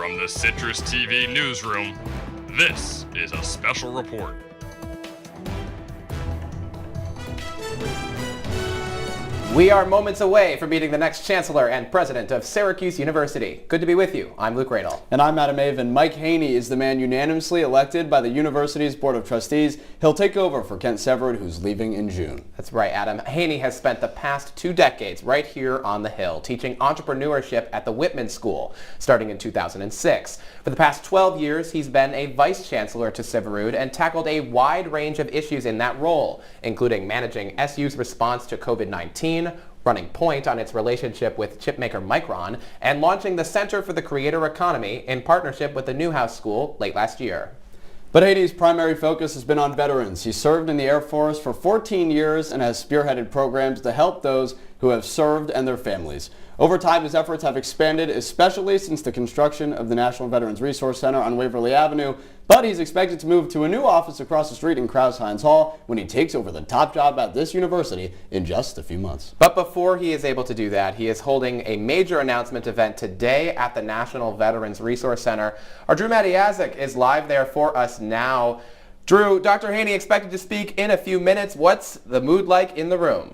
From the CitrusTV newsroom, this is a special report. We are moments away from meeting the next Chancellor and President of Syracuse University. Good to be with you. I'm Luke Radel. And I'm Avin. Mike Haynie is the man unanimously elected by the university's Board of Trustees. He'll take over for Kent Severud, who's leaving in June. That's right, Adam. Haynie has spent the past 2 decades right here on the Hill, teaching entrepreneurship at the Whitman School, starting in 2006. For the past 12 years, he's been a Vice Chancellor to Severud and tackled a wide range of issues in that role, including managing SU's response to COVID-19, running point on its relationship with chipmaker Micron, and launching the Center for the Creator Economy in partnership with the Newhouse School late last year. But Haynie's primary focus has been on veterans. He served in the Air Force for 14 years and has spearheaded programs to help those who have served and their families. Over time, his efforts have expanded, especially since the construction of the National Veterans Resource Center on Waverly Avenue, but he's expected to move to a new office across the street in Crouse-Hines Hall when he takes over the top job at this university in just a few months. But before he is able to do that, he is holding a major announcement event today at the National Veterans Resource Center. Our Drew Matiazik is live there for us now. Drew, Dr. Haynie expected to speak in a few minutes. What's the mood like in the room?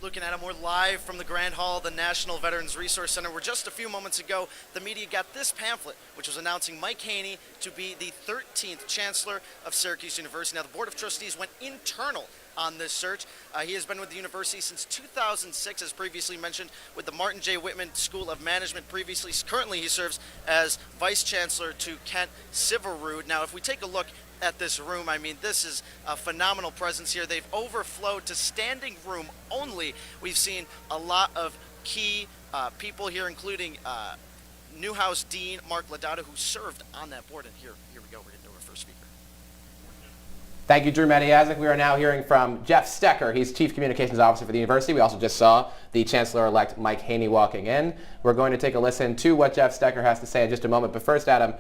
Looking at him, we're live from the Grand Hall of the National Veterans Resource Center, where just a few moments ago, the media got this pamphlet, which was announcing Mike Haynie to be the 13th Chancellor of Syracuse University. Now, the Board of Trustees went internal on this search. He has been with the university since 2006, as previously mentioned, with the Martin J. Whitman School of Management previously. Currently, he serves as Vice Chancellor to Kent Severud. Now, if we take a look at this room, I mean, this is a phenomenal presence here. They've overflowed to standing room only. We've seen a lot of key people here, including Newhouse Dean Mark Ladata, who served on that board. And here we go. We're getting to our first speaker. Thank you, Drew Matiazik. We are now hearing from Jeff Stecker. He's Chief Communications Officer for the university. We also just saw the Chancellor-elect Mike Haynie walking in. We're going to take a listen to what Jeff Stecker has to say in just a moment. But first, Adam,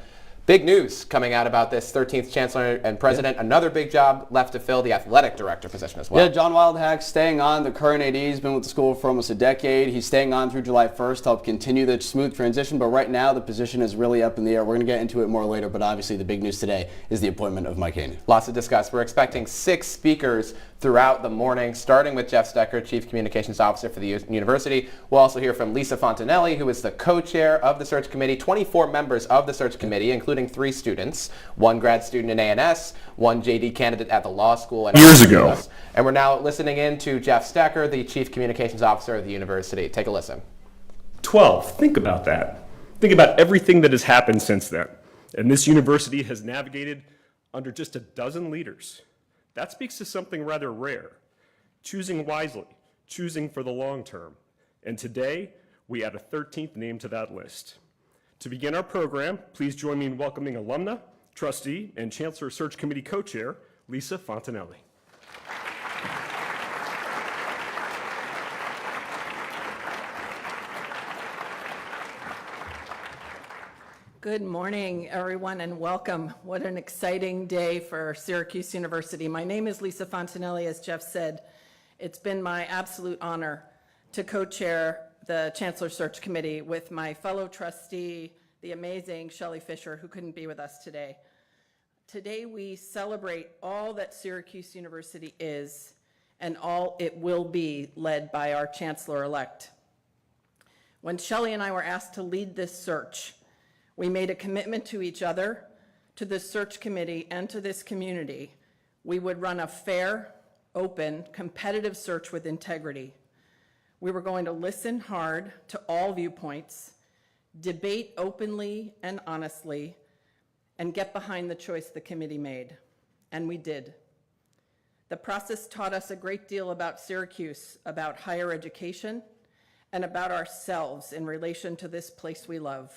big news coming out about this 13th Chancellor and President. Yeah. Another big job left to fill, the athletic director position as well. Yeah, John Wildhack staying on. The current AD has been with the school for almost a decade. He's staying on through July 1st to help continue the smooth transition. But right now, the position is really up in the air. We're going to get into it more later. But obviously, the big news today is the appointment of Mike Haynie. Lots to discuss. We're expecting 6 speakers throughout the morning, starting with Jeff Stecker, Chief Communications Officer for the university. We'll also hear from Lisa Fontanelli, who is the co-chair of the search committee, 24 members of the search committee, including 3 students, 1 grad student in A&S, 1 JD candidate at the law school. And years ago. And we're now listening in to Jeff Stecker, the Chief Communications Officer of the university. Take a listen. 12. Think about that. Think about everything that has happened since then. And this university has navigated under just a dozen leaders. That speaks to something rather rare, choosing wisely, choosing for the long term. And today, we add a 13th name to that list. To begin our program, please join me in welcoming alumna, trustee, and Chancellor Search Committee co-chair, Lisa Fontanelli. Good morning, everyone, and welcome. What an exciting day for Syracuse University. My name is Lisa Fontanelli, as Jeff said. It's been my absolute honor to co-chair the Chancellor Search Committee with my fellow trustee, the amazing Shelley Fisher, who couldn't be with us today. Today, we celebrate all that Syracuse University is and all it will be, led by our Chancellor-elect. When Shelley and I were asked to lead this search, we made a commitment to each other, to the search committee, and to this community. We would run a fair, open, competitive search with integrity. We were going to listen hard to all viewpoints, debate openly and honestly, and get behind the choice the committee made. And we did. The process taught us a great deal about Syracuse, about higher education, and about ourselves in relation to this place we love.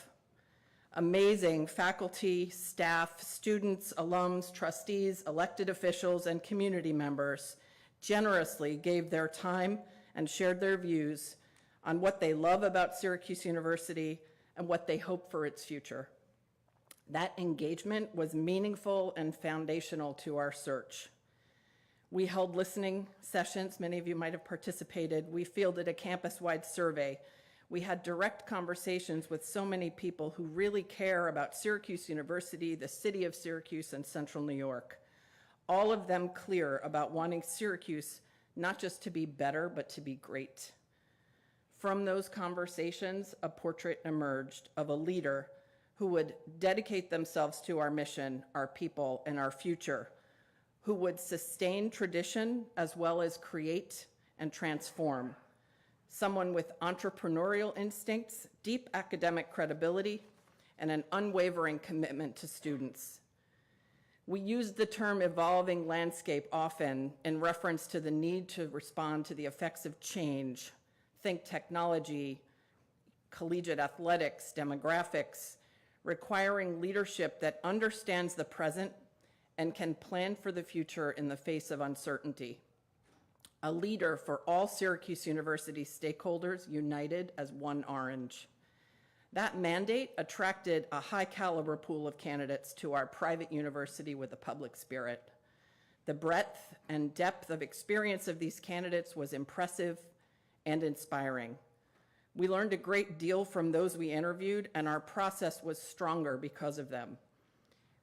Amazing faculty, staff, students, alums, trustees, elected officials, and community members generously gave their time and shared their views on what they love about Syracuse University and what they hope for its future. That engagement was meaningful and foundational to our search. We held listening sessions. Many of you might have participated. We fielded a campus-wide survey. We had direct conversations with so many people who really care about Syracuse University, the city of Syracuse, and Central New York. All of them clear about wanting Syracuse not just to be better, but to be great. From those conversations, a portrait emerged of a leader who would dedicate themselves to our mission, our people, and our future, who would sustain tradition as well as create and transform. Someone with entrepreneurial instincts, deep academic credibility, and an unwavering commitment to students. We use the term evolving landscape often in reference to the need to respond to the effects of change. Think technology, collegiate athletics, demographics, requiring leadership that understands the present and can plan for the future in the face of uncertainty. A leader for all Syracuse University stakeholders united as one orange. That mandate attracted a high caliber pool of candidates to our private university with a public spirit. The breadth and depth of experience of these candidates was impressive and inspiring. We learned a great deal from those we interviewed, and our process was stronger because of them.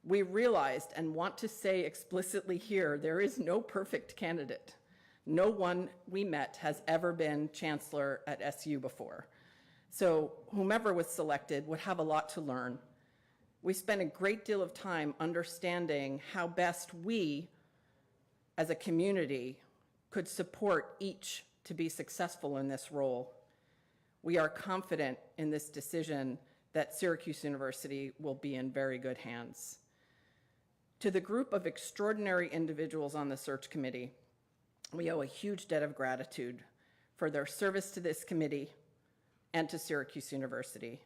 We realized and want to say explicitly here, there is no perfect candidate. No one we met has ever been chancellor at SU before. So whomever was selected would have a lot to learn. We spent a great deal of time understanding how best we, as a community, could support each to be successful in this role. We are confident in this decision that Syracuse University will be in very good hands. To the group of extraordinary individuals on the search committee, we owe a huge debt of gratitude for their service to this committee and to Syracuse University.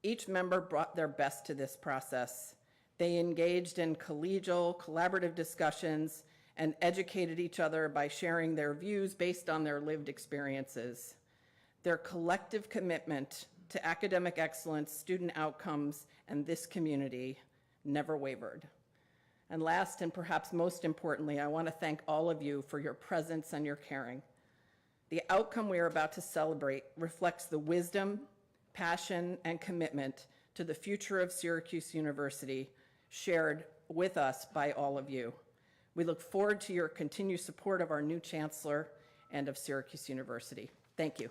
Each member brought their best to this process. They engaged in collegial, collaborative discussions and educated each other by sharing their views based on their lived experiences. Their collective commitment to academic excellence, student outcomes, and this community never wavered. And last, and perhaps most importantly, I want to thank all of you for your presence and your caring. The outcome we are about to celebrate reflects the wisdom, passion, and commitment to the future of Syracuse University shared with us by all of you. We look forward to your continued support of our new chancellor and of Syracuse University. Thank you.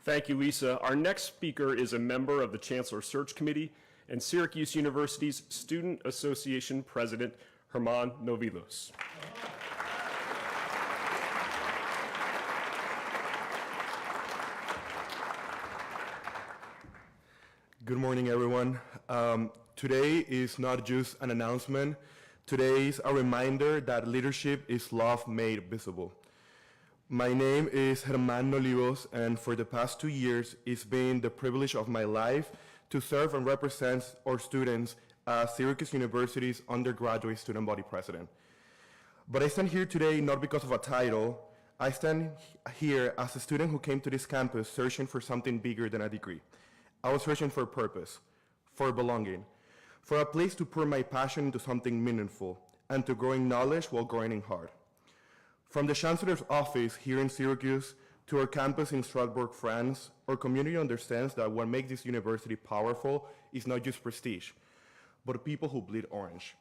Thank you, Lisa. Our next speaker is a member of the Chancellor Search Committee and Syracuse University's Student Association President, Germán Novilos. Good morning, everyone. Today is not just an announcement. Today is a reminder that leadership is love made visible. My name is Germán Novilos, and for the past 2 years, it's been the privilege of my life to serve and represent our students as Syracuse University's undergraduate student body president. But I stand here today not because of a title. I stand here as a student who came to this campus searching for something bigger than a degree. I was searching for purpose, for belonging, for a place to pour my passion into something meaningful, and to growing knowledge while growing in heart. From the Chancellor's office here in Syracuse to our campus in Strasbourg, France, our community understands that what makes this university powerful is not just prestige, but people who bleed orange.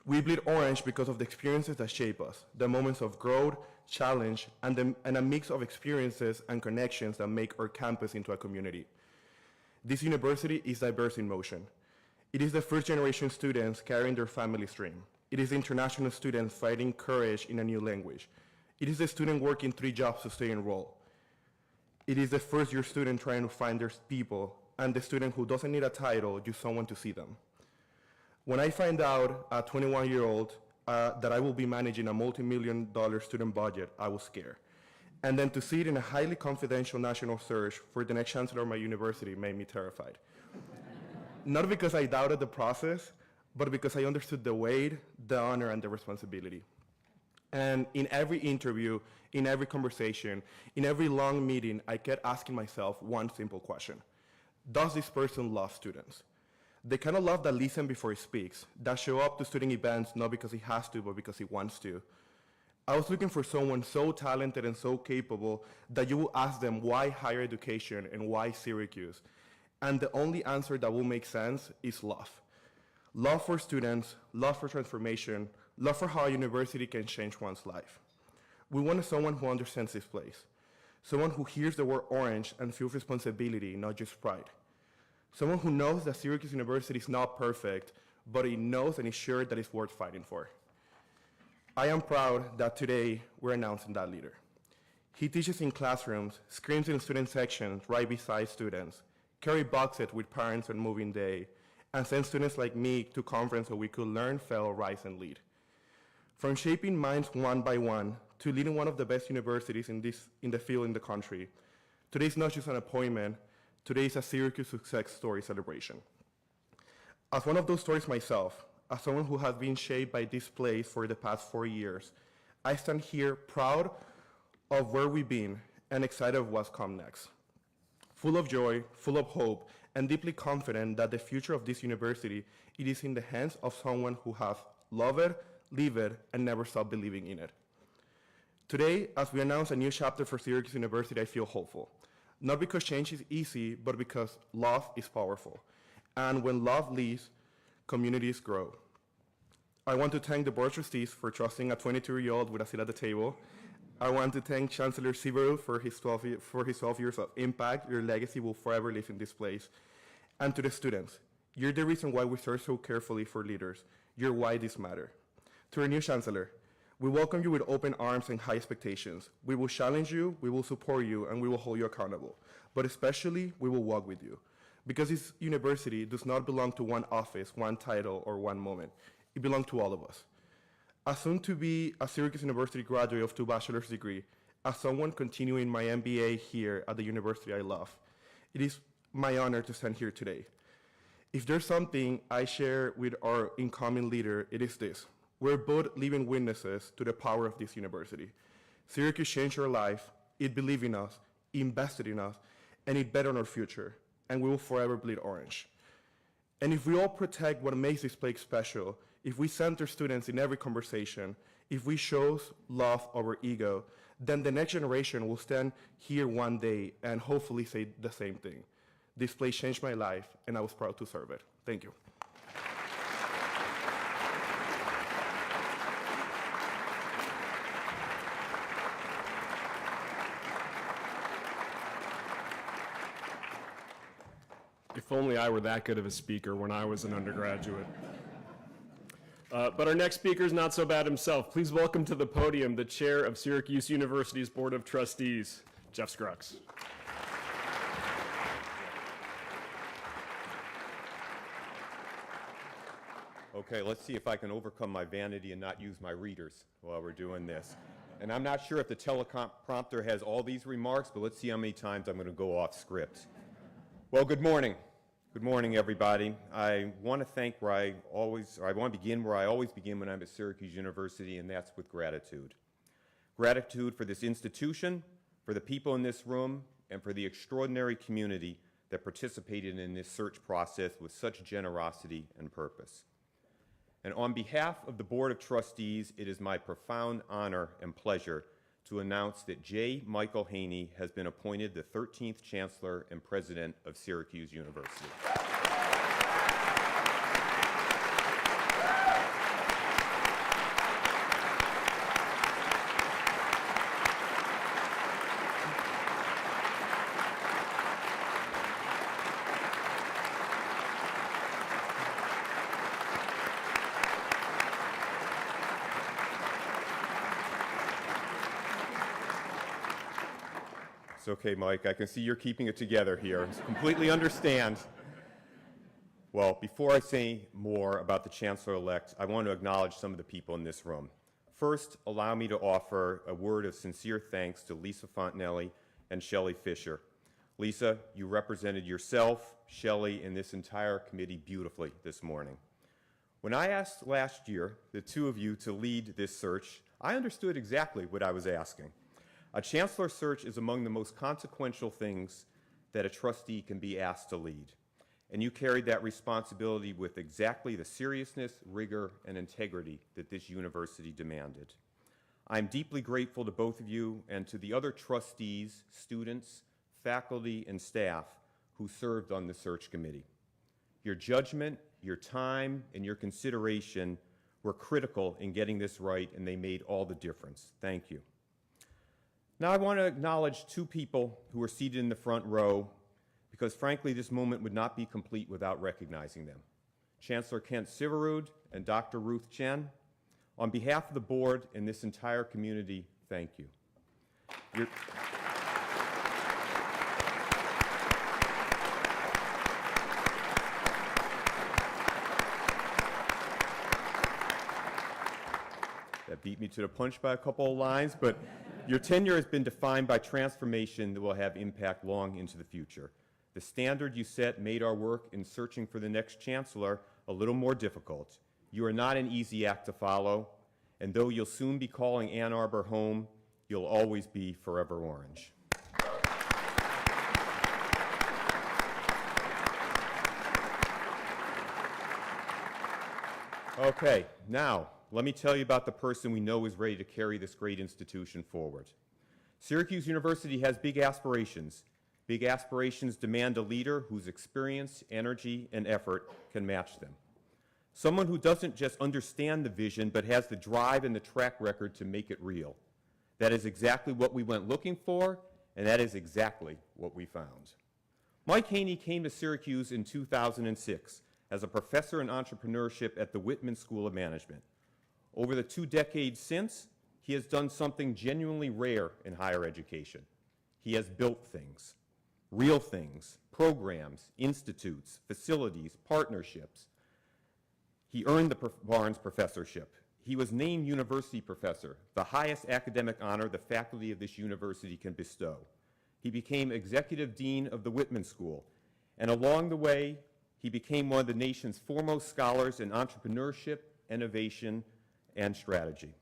We bleed orange because of the experiences that shape us, the moments of growth, challenge, and a mix of experiences and connections that make our campus into a community. This university is diverse in motion. It is the first-generation students carrying their family's dream. It is international students fighting courage in a new language. It is the student working 3 jobs to stay enrolled. It is the first-year student trying to find their people, and the student who doesn't need a title, just someone to see them. When I find out at 21-year-old that I will be managing a multi-million-dollar student budget, I was scared. And then to see it in a highly confidential national search for the next chancellor of my university made me terrified. Not because I doubted the process, but because I understood the weight, the honor, and the responsibility. And in every interview, in every conversation, in every long meeting, I kept asking myself one simple question. Does this person love students? The kind of love that listens before he speaks, that show up to student events not because he has to, but because he wants to. I was looking for someone so talented and so capable that you will ask them why higher education and why Syracuse. And the only answer that will make sense is love. Love for students, love for transformation, love for how a university can change one's life. We wanted someone who understands this place, someone who hears the word orange and feels responsibility, not just pride. Someone who knows that Syracuse University is not perfect, but he knows and is sure that it's worth fighting for. I am proud that today we're announcing that leader. He teaches in classrooms, screams in student sections right beside students, carries boxes with parents on moving day, and sends students like me to conference so we could learn, fail, rise, and lead. From shaping minds one by one to leading one of the best universities in the field in the country, today is not just an appointment, today is a Syracuse success story celebration. As one of those stories myself, as someone who has been shaped by this place for the past 4 years, I stand here proud of where we've been and excited of what's come next. Full of joy, full of hope, and deeply confident that the future of this university, it is in the hands of someone who has loved it, lived it, and never stopped believing in it. Today, as we announce a new chapter for Syracuse University, I feel hopeful. Not because change is easy, but because love is powerful. And when love leads, communities grow. I want to thank the Board of Trustees for trusting a 22-year-old with a seat at the table. I want to thank Chancellor Severus for his 12 years of impact. Your legacy will forever live in this place. And to the students, you're the reason why we search so carefully for leaders. You're why this matters. To our new Chancellor, we welcome you with open arms and high expectations. We will challenge you, we will support you, and we will hold you accountable. But especially, we will walk with you. Because this university does not belong to one office, one title, or one moment. It belongs to all of us. As soon to be a Syracuse University graduate of 2 bachelor's degrees, as someone continuing my MBA here at the university I love, it is my honor to stand here today. If there's something I share with our incoming leader, it is this. We're both living witnesses to the power of this university. Syracuse changed our life, it believed in us, invested in us, and it bet on our future, and we will forever bleed orange. And if we all protect what makes this place special, if we center students in every conversation, if we show love over ego, then the next generation will stand here one day and hopefully say the same thing. This place changed my life, and I was proud to serve it. Thank you. If only I were that good of a speaker when I was an undergraduate. But our next speaker is not so bad himself. Please welcome to the podium the chair of Syracuse University's Board of Trustees, Jeff Scruggs. Okay, let's see if I can overcome my vanity and not use my readers while we're doing this. And I'm not sure if the teleprompter has all these remarks, but let's see how many times I'm going to go off script. Well, good morning. Good morning, everybody. I want to begin where I always begin when I'm at Syracuse University, and that's with gratitude. Gratitude for this institution, for the people in this room, and for the extraordinary community that participated in this search process with such generosity and purpose. And on behalf of the Board of Trustees, it is my profound honor and pleasure to announce that J. Michael Haynie has been appointed the 13th Chancellor and President of Syracuse University. It's okay, Mike. I can see you're keeping it together here. I completely understand. Well, before I say more about the Chancellor-elect, I want to acknowledge some of the people in this room. First, allow me to offer a word of sincere thanks to Lisa Fontanelli and Shelley Fisher. Lisa, you represented yourself, Shelley, and this entire committee beautifully this morning. When I asked last year the two of you to lead this search, I understood exactly what I was asking. A chancellor search is among the most consequential things that a trustee can be asked to lead. And you carried that responsibility with exactly the seriousness, rigor, and integrity that this university demanded. I'm deeply grateful to both of you and to the other trustees, students, faculty, and staff who served on the search committee. Your judgment, your time, and your consideration were critical in getting this right, and they made all the difference. Thank you. Now I want to acknowledge two people who are seated in the front row, because frankly this moment would not be complete without recognizing them. Chancellor Kent Syverud and Dr. Ruth Chen. On behalf of the board and this entire community, thank you. That beat me to the punch by a couple of lines, but your tenure has been defined by transformation that will have impact long into the future. The standard you set made our work in searching for the next chancellor a little more difficult. You are not an easy act to follow, and though you'll soon be calling Ann Arbor home, you'll always be forever orange. Okay, now, let me tell you about the person we know is ready to carry this great institution forward. Syracuse University has big aspirations. Big aspirations demand a leader whose experience, energy, and effort can match them. Someone who doesn't just understand the vision, but has the drive and the track record to make it real. That is exactly what we went looking for, and that is exactly what we found. Mike Haynie came to Syracuse in 2006 as a professor in entrepreneurship at the Whitman School of Management. Over the 2 decades since, he has done something genuinely rare in higher education. He has built things, real things, programs, institutes, facilities, partnerships. He earned the Barnes Professorship. He was named University Professor, the highest academic honor the faculty of this university can bestow. He became Executive Dean of the Whitman School, and along the way, he became one of the nation's foremost scholars in entrepreneurship, innovation, and strategy.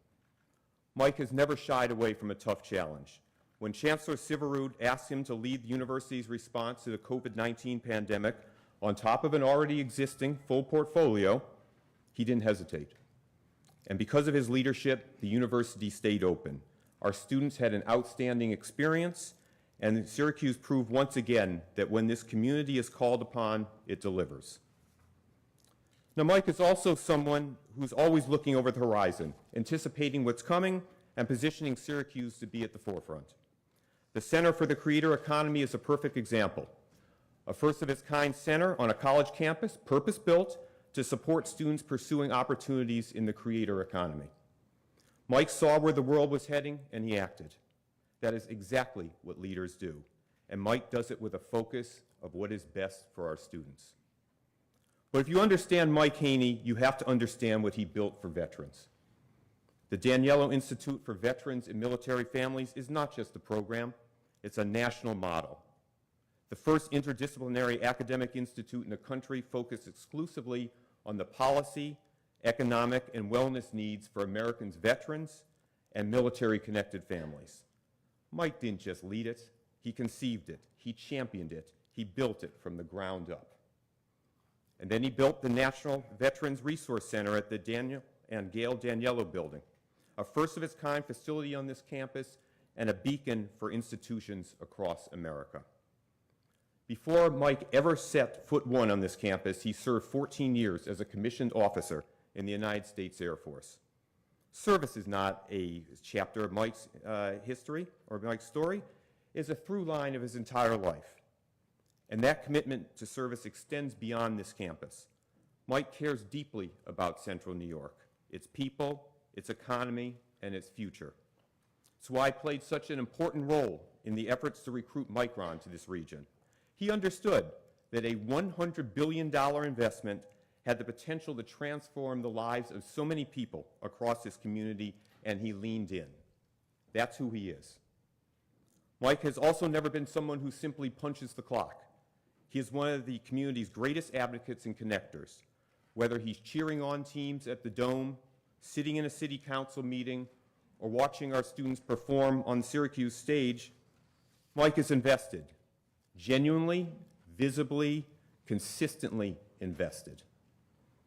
Mike has never shied away from a tough challenge. When Chancellor Syverud asked him to lead the university's response to the COVID-19 pandemic on top of an already existing full portfolio, he didn't hesitate. And because of his leadership, the university stayed open. Our students had an outstanding experience, and Syracuse proved once again that when this community is called upon, it delivers. Now, Mike is also someone who's always looking over the horizon, anticipating what's coming and positioning Syracuse to be at the forefront. The Center for the Creator Economy is a perfect example. A first-of-its-kind center on a college campus, purpose-built to support students pursuing opportunities in the creator economy. Mike saw where the world was heading, and he acted. That is exactly what leaders do, and Mike does it with a focus of what is best for our students. But if you understand Mike Haynie, you have to understand what he built for veterans. The Daniello Institute for Veterans and Military Families is not just a program, it's a national model. The first interdisciplinary academic institute in the country focused exclusively on the policy, economic, and wellness needs for Americans' veterans and military-connected families. Mike didn't just lead it, he conceived it, he championed it, he built it from the ground up. And then he built the National Veterans Resource Center at the Daniel and Gail Daniello building, a first-of-its-kind facility on this campus and a beacon for institutions across America. Before Mike ever set foot one on this campus, he served 14 years as a commissioned officer in the United States Air Force. Service is not a chapter of Mike's history or Mike's story, it's a through line of his entire life. And that commitment to service extends beyond this campus. Mike cares deeply about Central New York, its people, its economy, and its future. It's why he played such an important role in the efforts to recruit Micron to this region. He understood that a $100 billion investment had the potential to transform the lives of so many people across this community, and he leaned in. That's who he is. Mike has also never been someone who simply punches the clock. He is one of the community's greatest advocates and connectors, whether he's cheering on teams at the Dome, sitting in a city council meeting, or watching our students perform on the Syracuse stage, Mike is invested, genuinely, visibly, consistently invested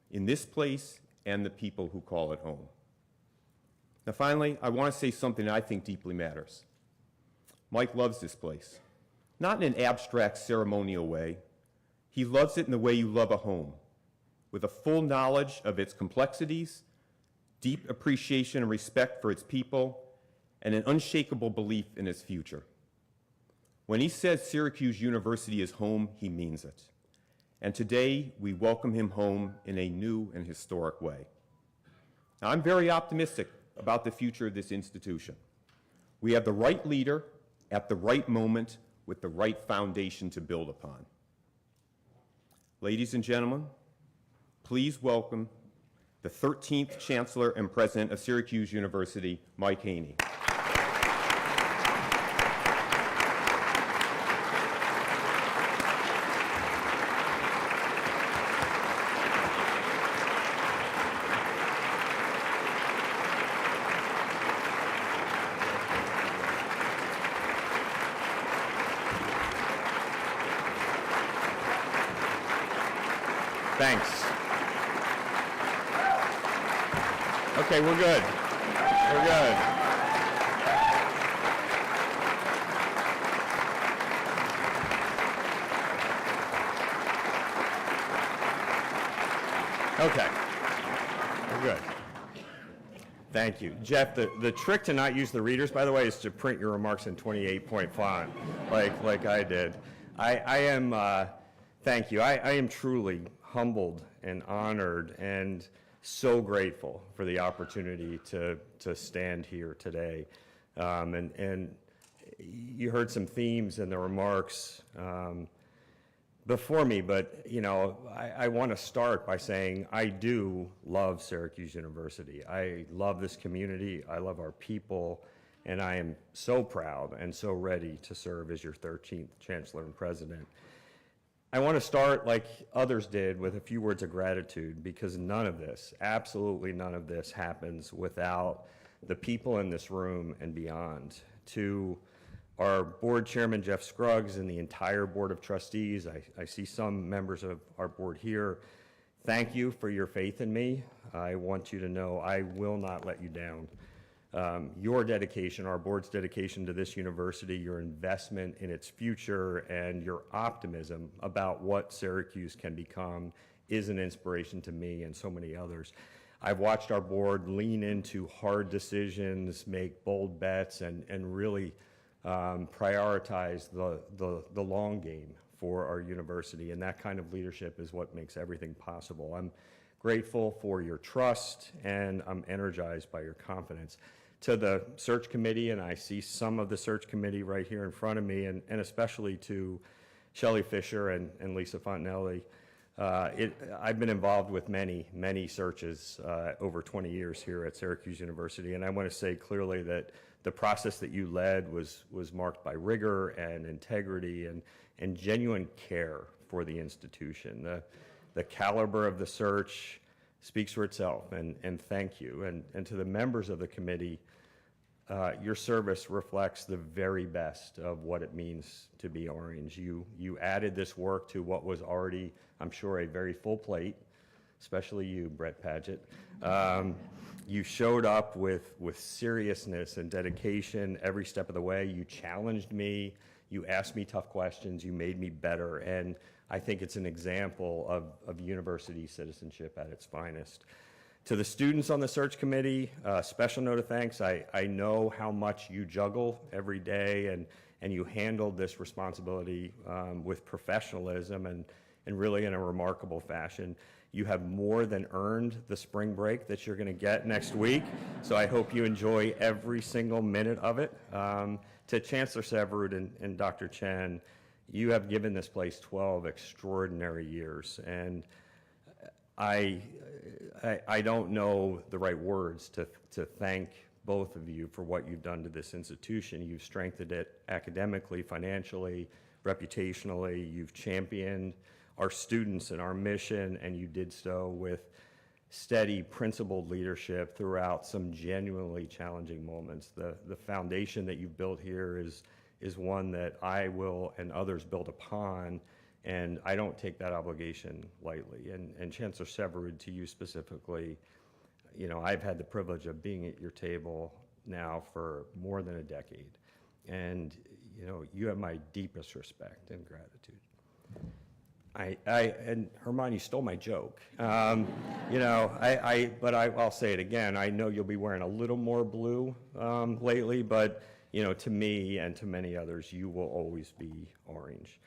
in this place and the people who call it home. Now finally, I want to say something that I think deeply matters. Mike loves this place, not in an abstract ceremonial way. He loves it in the way you love a home, with a full knowledge of its complexities, deep appreciation and respect for its people, and an unshakable belief in its future. When he says Syracuse University is home, he means it. And today, we welcome him home in a new and historic way. Now, I'm very optimistic about the future of this institution. We have the right leader at the right moment with the right foundation to build upon. Ladies and gentlemen, please welcome the 13th Chancellor and President of Syracuse University, Mike Haynie. Thanks. Okay, we're good. We're good. Okay, we're good. Thank you. Jeff, the trick to not use the readers, by the way, is to print your remarks in 28-point font, like I did. I am, thank you. I am truly humbled and honored and so grateful for the opportunity to stand here today. And you heard some themes in the remarks before me, but you know, I want to start by saying I do love Syracuse University. I love this community, I love our people, and I am so proud and so ready to serve as your 13th Chancellor and President. I want to start, like others did, with a few words of gratitude, because none of this, absolutely none of this, happens without the people in this room and beyond. To our board chairman, Jeff Scruggs, and the entire board of trustees, I see some members of our board here. Thank you for your faith in me. I want you to know I will not let you down. Your dedication, our board's dedication to this university, your investment in its future, and your optimism about what Syracuse can become is an inspiration to me and so many others. I've watched our board lean into hard decisions, make bold bets, and really prioritize the long game for our university, and that kind of leadership is what makes everything possible. I'm grateful for your trust, and I'm energized by your confidence. To the search committee, and I see some of the search committee right here in front of me, and especially to Shelley Fisher and Lisa Fontanelli. I've been involved with many searches over 20 years here at Syracuse University, and I want to say clearly that the process that you led was marked by rigor and integrity and genuine care for the institution. The caliber of the search speaks for itself, and thank you. And to the members of the committee, your service reflects the very best of what it means to be Orange. You added this work to what was already, I'm sure, a very full plate, especially you, Brett Padgett. You showed up with seriousness and dedication every step of the way. You challenged me, you asked me tough questions, you made me better, and I think it's an example of university citizenship at its finest. To the students on the search committee, special note of thanks. I know how much you juggle every day, and you handled this responsibility with professionalism and really in a remarkable fashion. You have more than earned the spring break that you're going to get next week, so I hope you enjoy every single minute of it. To Chancellor Severud and Dr. Chen, you have given this place 12 extraordinary years, and I don't know the right words to thank both of you for what you've done to this institution. You've strengthened it academically, financially, reputationally. You've championed our students and our mission, and you did so with steady, principled leadership throughout some genuinely challenging moments. The foundation that you've built here is one that I will and others build upon, and I don't take that obligation lightly. And Chancellor Severud, to you specifically, you know, I've had the privilege of being at your table now for more than a decade, and you know, you have my deepest respect and gratitude. And Hermione stole my joke. You know, but I'll say it again. I know you'll be wearing a little more blue lately, but you know, to me and to many others, you will always be orange.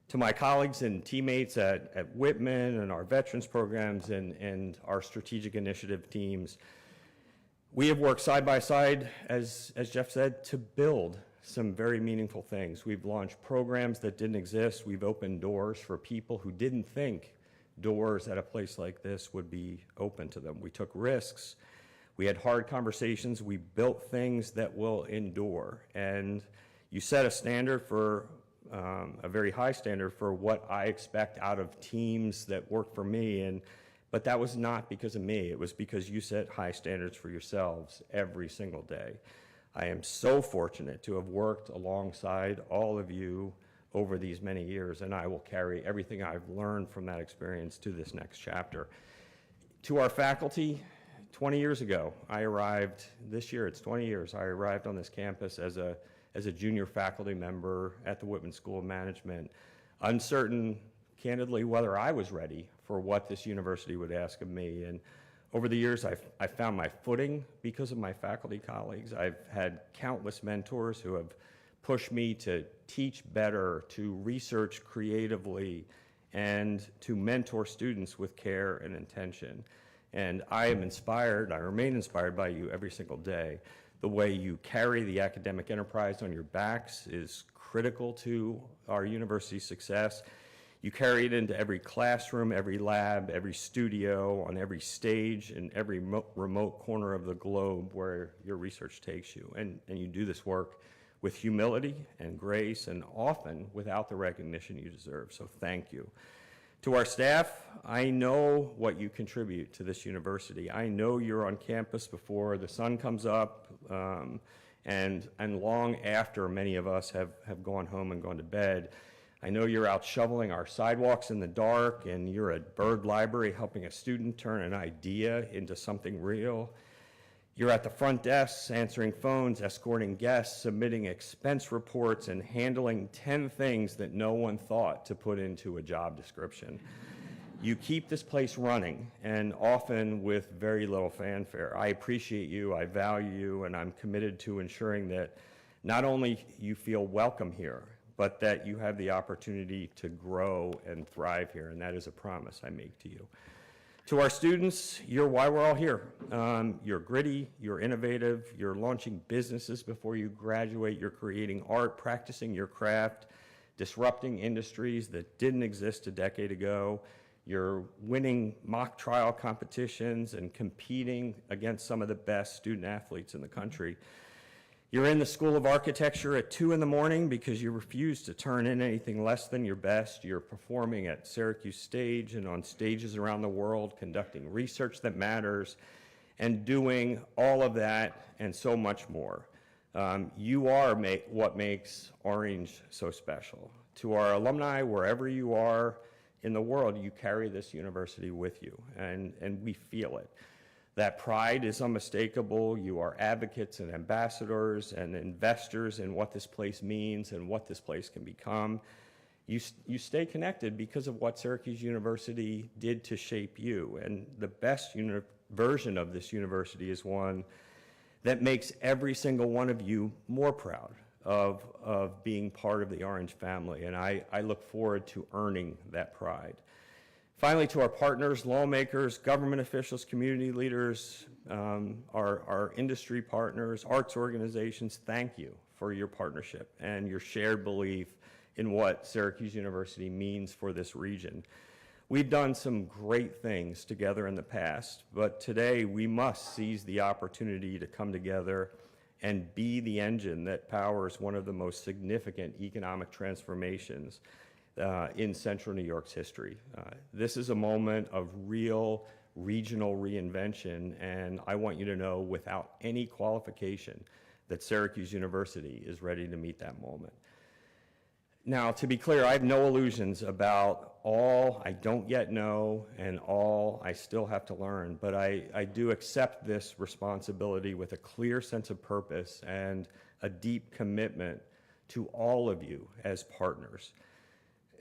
To my colleagues and teammates at Whitman and our veterans programs and our strategic initiative teams, we have worked side by side, as Jeff said, to build some very meaningful things. We've launched programs that didn't exist. We've opened doors for people who didn't think doors at a place like this would be open to them. We took risks. We had hard conversations. We built things that will endure. And you set a standard for, a very high standard for what I expect out of teams that work for me. But that was not because of me. It was because you set high standards for yourselves every single day. I am so fortunate to have worked alongside all of you over these many years, and I will carry everything I've learned from that experience to this next chapter. To our faculty, 20 years ago, I arrived, this year it's 20 years, I arrived on this campus as a junior faculty member at the Whitman School of Management, uncertain, candidly, whether I was ready for what this university would ask of me. And over the years, I found my footing because of my faculty colleagues. I've had countless mentors who have pushed me to teach better, to research creatively, and to mentor students with care and intention. And I am inspired, I remain inspired by you every single day. The way you carry the academic enterprise on your backs is critical to our university's success. You carry it into every classroom, every lab, every studio, on every stage, and every remote corner of the globe where your research takes you. And you do this work with humility and grace, and often without the recognition you deserve. So thank you. To our staff, I know what you contribute to this university. I know you're on campus before the sun comes up, and long after many of us have gone home and gone to bed. I know you're out shoveling our sidewalks in the dark, and you're at Bird Library helping a student turn an idea into something real. You're at the front desks answering phones, escorting guests, submitting expense reports, and handling 10 things that no one thought to put into a job description. You keep this place running, and often with very little fanfare. I appreciate you, I value you, and I'm committed to ensuring that not only you feel welcome here, but that you have the opportunity to grow and thrive here, and that is a promise I make to you. To our students, you're why we're all here. You're gritty, you're innovative, you're launching businesses before you graduate, you're creating art, practicing your craft, disrupting industries that didn't exist a decade ago. You're winning mock trial competitions and competing against some of the best student athletes in the country. You're in the School of Architecture at 2 in the morning because you refuse to turn in anything less than your best. You're performing at Syracuse Stage and on stages around the world, conducting research that matters, and doing all of that and so much more. You are what makes Orange so special. To our alumni, wherever you are in the world, you carry this university with you, and we feel it. That pride is unmistakable. You are advocates and ambassadors and investors in what this place means and what this place can become. You stay connected because of what Syracuse University did to shape you. And the best version of this university is one that makes every single one of you more proud of being part of the Orange family. And I look forward to earning that pride. Finally, to our partners, lawmakers, government officials, community leaders, our industry partners, arts organizations, thank you for your partnership and your shared belief in what Syracuse University means for this region. We've done some great things together in the past, but today we must seize the opportunity to come together and be the engine that powers one of the most significant economic transformations in Central New York's history. This is a moment of real regional reinvention, and I want you to know without any qualification that Syracuse University is ready to meet that moment. Now, to be clear, I have no illusions about all I don't yet know and all I still have to learn, but I do accept this responsibility with a clear sense of purpose and a deep commitment to all of you as partners.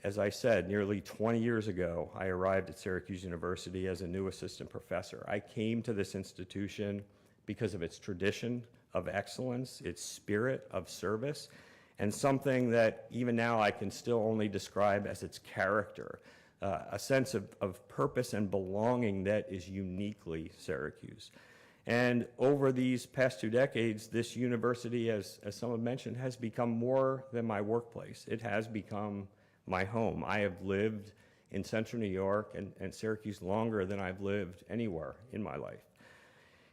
As I said, nearly 20 years ago, I arrived at Syracuse University as a new assistant professor. I came to this institution because of its tradition of excellence, its spirit of service, and something that even now I can still only describe as its character, a sense of purpose and belonging that is uniquely Syracuse. And over these past 2 decades, this university, as some have mentioned, has become more than my workplace. It has become my home. I have lived in Central New York and Syracuse longer than I've lived anywhere in my life.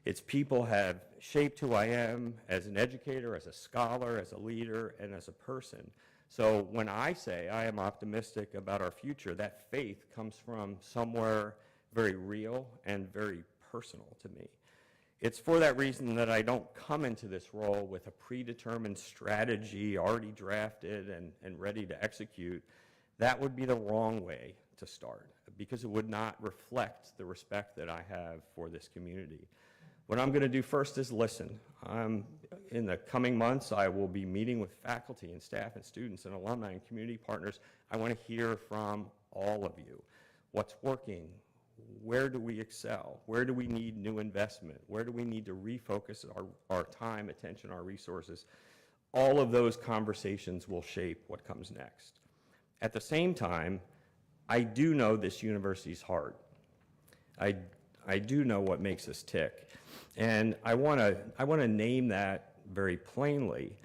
Its people have shaped who I am as an educator, as a scholar, as a leader, and as a person. So when I say I am optimistic about our future, that faith comes from somewhere very real and very personal to me. It's for that reason that I don't come into this role with a predetermined strategy already drafted and ready to execute. That would be the wrong way to start, because it would not reflect the respect that I have for this community. What I'm going to do first is listen. In the coming months, I will be meeting with faculty and staff and students and alumni and community partners. I want to hear from all of you. What's working? Where do we excel? Where do we need new investment? Where do we need to refocus our time, attention, our resources? All of those conversations will shape what comes next. At the same time, I do know this university's heart. I do know what makes us tick. And I want to name that very plainly,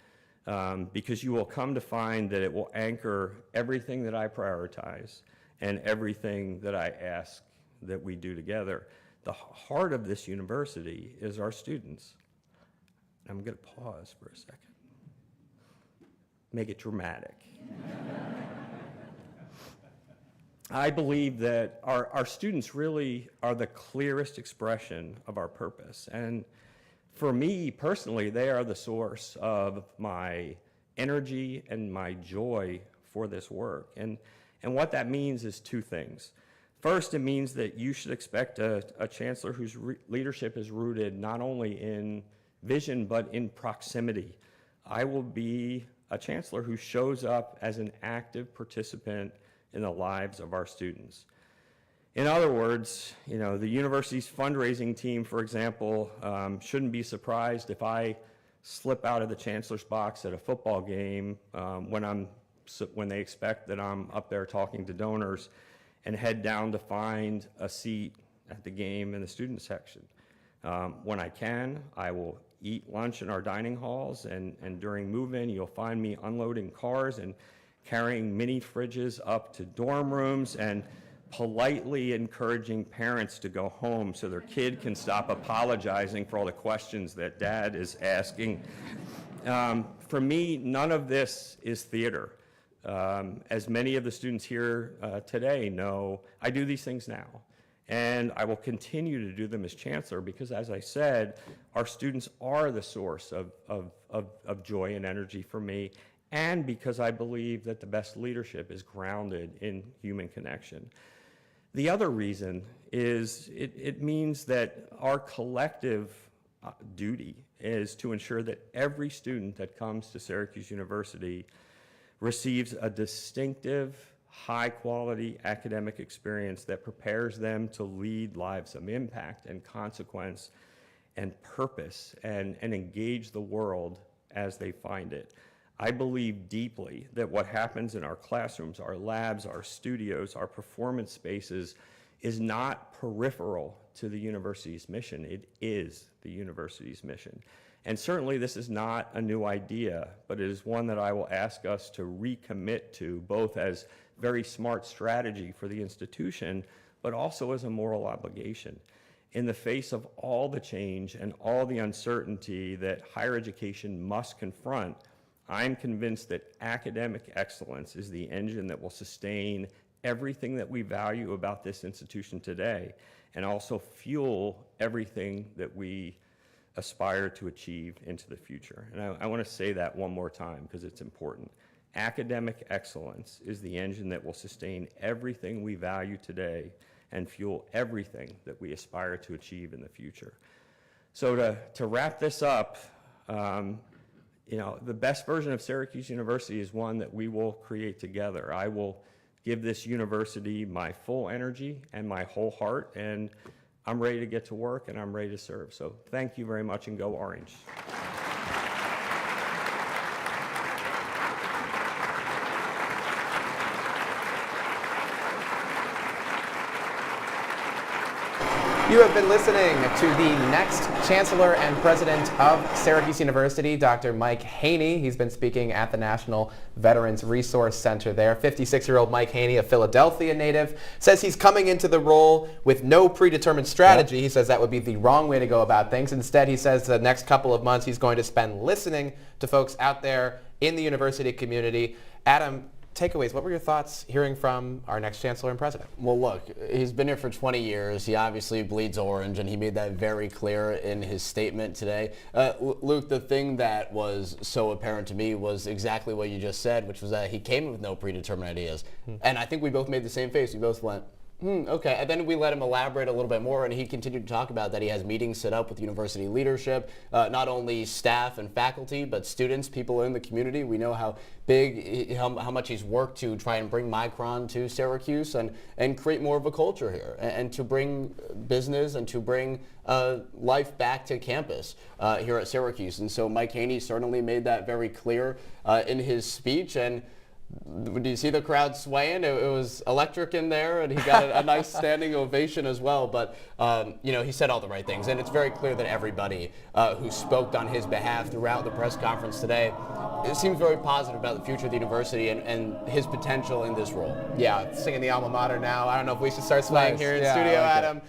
because you will come to find that it will anchor everything that I prioritize and everything that I ask that we do together. The heart of this university is our students. I'm going to pause for a second. Make it dramatic. I believe that our students really are the clearest expression of our purpose. And for me personally, they are the source of my energy and my joy for this work. And what that means is 2 things. First, it means that you should expect a chancellor whose leadership is rooted not only in vision, but in proximity. I will be a chancellor who shows up as an active participant in the lives of our students. In other words, the university's fundraising team, for example, shouldn't be surprised if I slip out of the chancellor's box at a football game when they expect that I'm up there talking to donors, and head down to find a seat at the game in the student section. When I can, I will eat lunch in our dining halls, and during move-in, you'll find me unloading cars and carrying mini fridges up to dorm rooms and politely encouraging parents to go home so their kid can stop apologizing for all the questions that dad is asking. For me, none of this is theater. As many of the students here today know, I do these things now, and I will continue to do them as chancellor because, as I said, our students are the source of joy and energy for me, and because I believe that the best leadership is grounded in human connection. The other reason is it means that our collective duty is to ensure that every student that comes to Syracuse University receives a distinctive, high-quality academic experience that prepares them to lead lives of impact and consequence and purpose and engage the world as they find it. I believe deeply that what happens in our classrooms, our labs, our studios, our performance spaces is not peripheral to the university's mission. It is the university's mission. And certainly this is not a new idea, but it is one that I will ask us to recommit to, both as very smart strategy for the institution, but also as a moral obligation. In the face of all the change and all the uncertainty that higher education must confront, I'm convinced that academic excellence is the engine that will sustain everything that we value about this institution today and also fuel everything that we aspire to achieve into the future. And I want to say that one more time because it's important. Academic excellence is the engine that will sustain everything we value today and fuel everything that we aspire to achieve in the future. So to wrap this up, the best version of Syracuse University is one that we will create together. I will give this university my full energy and my whole heart, and I'm ready to get to work and I'm ready to serve. So thank you very much, and go Orange. You have been listening to the next Chancellor and President of Syracuse University, Dr. Mike Haynie. He's been speaking at the National Veterans Resource Center there. 56-year-old Mike Haynie, a Philadelphia native, says he's coming into the role with no predetermined strategy. Yep. He says that would be the wrong way to go about things. Instead, he says the next couple of months he's going to spend listening to folks out there in the university community. Adam, takeaways, what were your thoughts hearing from our next Chancellor and President? Well, look, he's been here for 20 years. He obviously bleeds orange, and he made that very clear in his statement today. Luke, the thing that was so apparent to me was exactly what you just said, which was that he came with no predetermined ideas. And I think we both made the same face. We both went, okay. And then we let him elaborate a little bit more, and he continued to talk about that he has meetings set up with university leadership, not only staff and faculty, but students, people in the community. We know how big, how much he's worked to try and bring Micron to Syracuse and create more of a culture here, and to bring business and to bring life back to campus here at Syracuse. And so Mike Haynie certainly made that very clear in his speech. And do you see the crowd swaying? It was electric in there, and he got a nice standing ovation as well. But, he said all the right things. And it's very clear that everybody who spoke on his behalf throughout the press conference today, it seems very positive about the future of the university and his potential in this role. Yeah, singing the alma mater now. I don't know if we should start swaying Nice. here in Yeah, studio, I like Adam.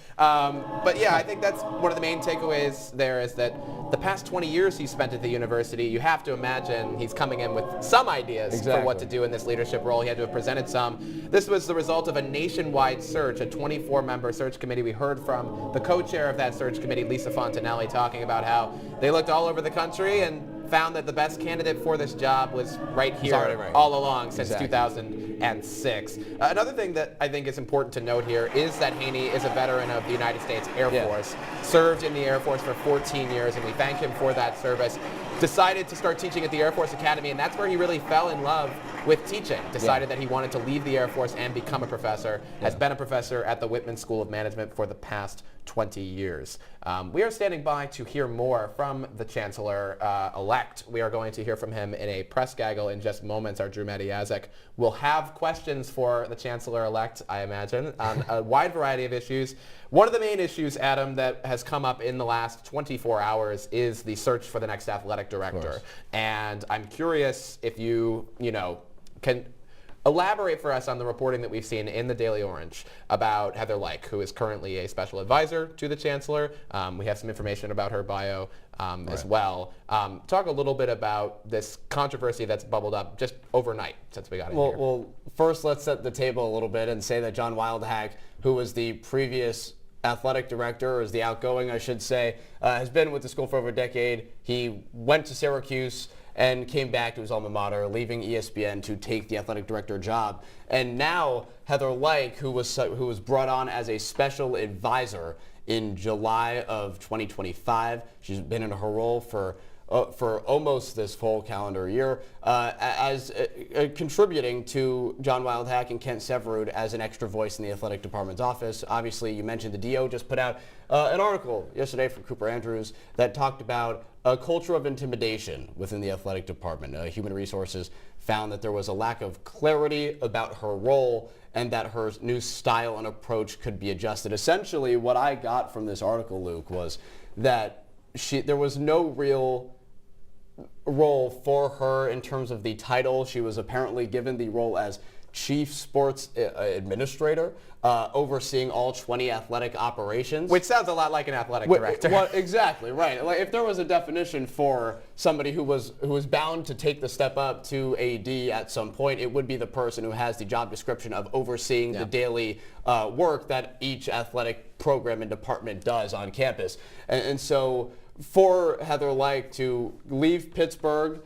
But yeah, I think that's one of the main takeaways there is that the past 20 years he spent at the university, you have to imagine he's coming in with some ideas for what to do in this leadership role. He had to have presented some. This was the result of a nationwide search, a 24-member search committee. We heard from the co-chair of that search committee, Lisa Fontanelli, talking about how they looked all over the country and found that the best candidate for this job was right here all along since 2006. Another thing that I think is important to note here is that Haynie is a veteran of the United States Air Force, served in the Air Force for 14 years, and we thank him for that service. Decided to start teaching at the Air Force Academy, and that's where he really fell in love with teaching. Decided that he wanted to leave the Air Force and become a professor. Has been a professor at the Whitman School of Management for the past 20 years. We are standing by to hear more from the Chancellor-elect. We are going to hear from him in a press gaggle in just moments. Our Drew Matiazek will have questions for the Chancellor-elect, I imagine, on a wide variety of issues. One of the main issues, Adam, that has come up in the last 24 hours is the search for the next athletic director. And I'm curious if you can elaborate for us on the reporting that we've seen in the Daily Orange about Heather Lyke, who is currently a special advisor to the Chancellor. We have some information about her bio as well. Talk a little bit about this controversy that's bubbled up just overnight since we got in here. Well, first let's set the table a little bit and say that John Wildhack, who was the previous athletic director, or is the outgoing, I should say, has been with the school for over a decade. He went to Syracuse and came back to his alma mater, leaving ESPN to take the athletic director job. And now Heather Lyke, who was brought on as a special advisor in July of 2025. She's been in her role for almost this full calendar year, as contributing to John Wildhack and Kent Severud as an extra voice in the athletic department's office. Obviously, you mentioned the DO just put out an article yesterday from Cooper Andrews that talked about a culture of intimidation within the athletic department. Human Resources found that there was a lack of clarity about her role and that her new style and approach could be adjusted. Essentially, what I got from this article, Luke, was that there was no real role for her in terms of the title. She was apparently given the role as chief sports administrator, overseeing all 20 athletic operations. Which sounds a lot like an athletic director. Well, exactly, right. Like, if there was a definition for somebody who was bound to take the step up to AD at some point, it would be the person who has the job description of overseeing the daily work that each athletic program and department does on campus. And so for Heather Lyke to leave Pittsburgh,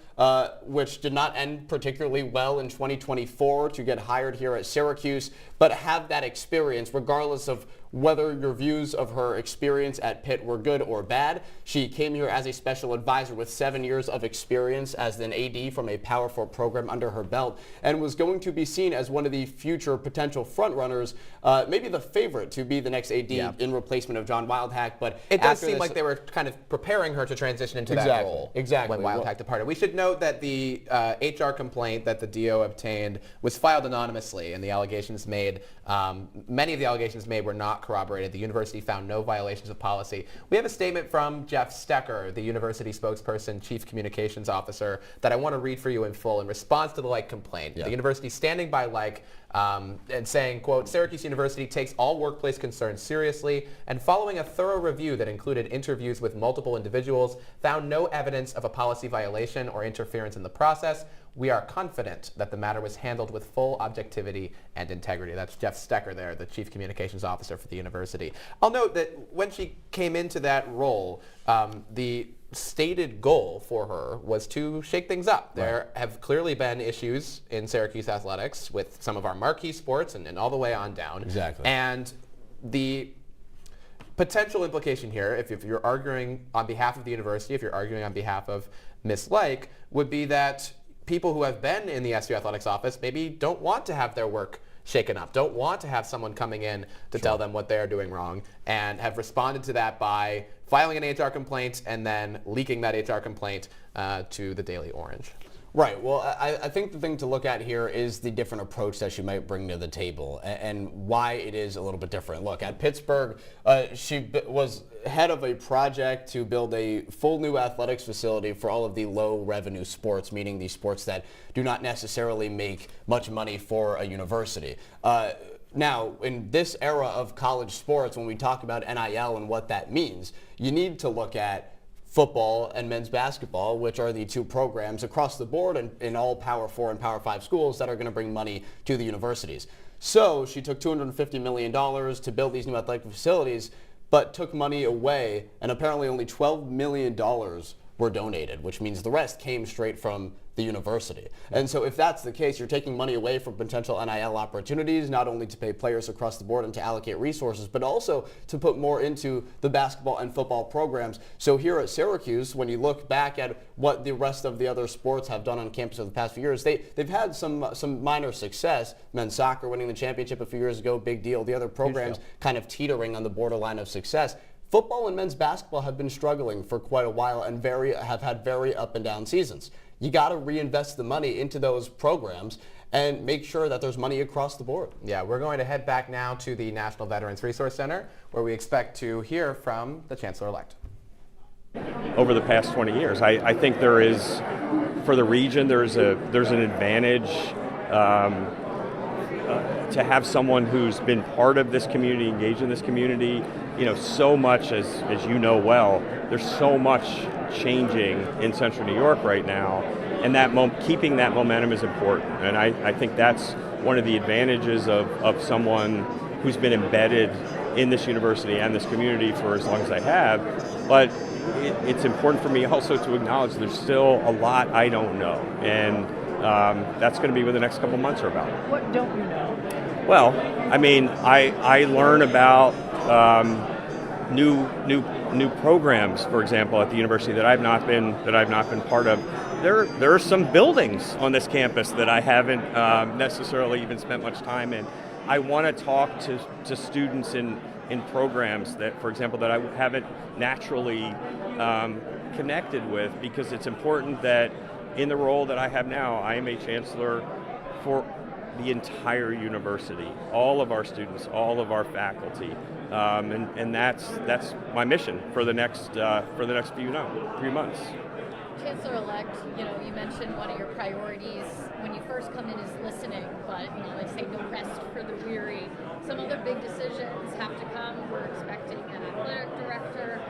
which did not end particularly well in 2024, to get hired here at Syracuse, but have that experience regardless of whether your views of her experience at Pitt were good or bad. She came here as a special advisor with 7 years of experience as an AD from a Power 4 program under her belt, and was going to be seen as one of the future potential frontrunners, maybe the favorite to be the next AD in replacement of John Wildhack. But it does seem like they were kind of preparing her to transition into that role when Wildhack departed. We should note that the HR complaint that the DO obtained was filed anonymously, and the allegations made, many of the allegations made were not corroborated. The university found no violations of policy. We have a statement from Jeff Stecker, the university spokesperson, chief communications officer, that I want to read for you in full in response to the Lyke complaint. The university standing by Lyke and saying, quote, Syracuse University takes all workplace concerns seriously, and following a thorough review that included interviews with multiple individuals, found no evidence of a policy violation or interference in the process. We are confident that the matter was handled with full objectivity and integrity. That's Jeff Stecker there, the chief communications officer for the university. I'll note that when she came into that role, the stated goal for her was to shake things up. There have clearly been issues in Syracuse athletics with some of our marquee sports and all the way on down. Exactly. And the potential implication here, if you're arguing on behalf of the university, if you're arguing on behalf of Ms. Lyke, would be that people who have been in the SU Athletics office maybe don't want to have their work shaken up, don't want to have someone coming in to tell them what they're doing wrong, and have responded to that by filing an HR complaint and then leaking that HR complaint to the Daily Orange. Right. Well, I think the thing to look at here is the different approach that she might bring to the table and why it is a little bit different. Look, at Pittsburgh, she was head of a project to build a full new athletics facility for all of the low revenue sports, meaning the sports that do not necessarily make much money for a university. Now, in this era of college sports, when we talk about NIL and what that means, you need to look at football and men's basketball, which are the two programs across the board in all Power 4 and Power 5 schools that are going to bring money to the universities. So she took $250 million to build these new athletic facilities, but took money away, and apparently only $12 million were donated, which means the rest came straight from the university. And so if that's the case, you're taking money away from potential NIL opportunities, not only to pay players across the board and to allocate resources, but also to put more into the basketball and football programs. So here at Syracuse, when you look back at what the rest of the other sports have done on campus over the past few years, they've had some minor success. Men's soccer winning the championship a few years ago, big deal. The other programs kind of teetering on the borderline of success. Football and men's basketball have been struggling for quite a while and have had very up and down seasons. You got to reinvest the money into those programs and make sure that there's money across the board. Yeah, we're going to head back now to the National Veterans Resource Center, where we expect to hear from the Chancellor-elect. Over the past 20 years, I think there is, for the region, there's an advantage to have someone who's been part of this community, engaged in this community. You know, so much, as you know well, there's so much changing in Central New York right now, and that keeping that momentum is important. And I think that's one of the advantages of someone who's been embedded in this university and this community for as long as I have. But it's important for me also to acknowledge there's still a lot I don't know, and that's going to be what the next couple months are about. What don't you know? Well, I mean, I learn about new programs, for example, at the university that I've not been part of. There are some buildings on this campus that I haven't necessarily even spent much time in. I want to talk to students in programs that, for example, that I haven't naturally connected with, because it's important that in the role that I have now, I am a chancellor for the entire university, all of our students, all of our faculty, and that's my mission for the next few months. Chancellor-elect, you mentioned one of your priorities when you first come in is listening, but they say no rest for the weary. Some other big decisions have to come. We're expecting an athletic director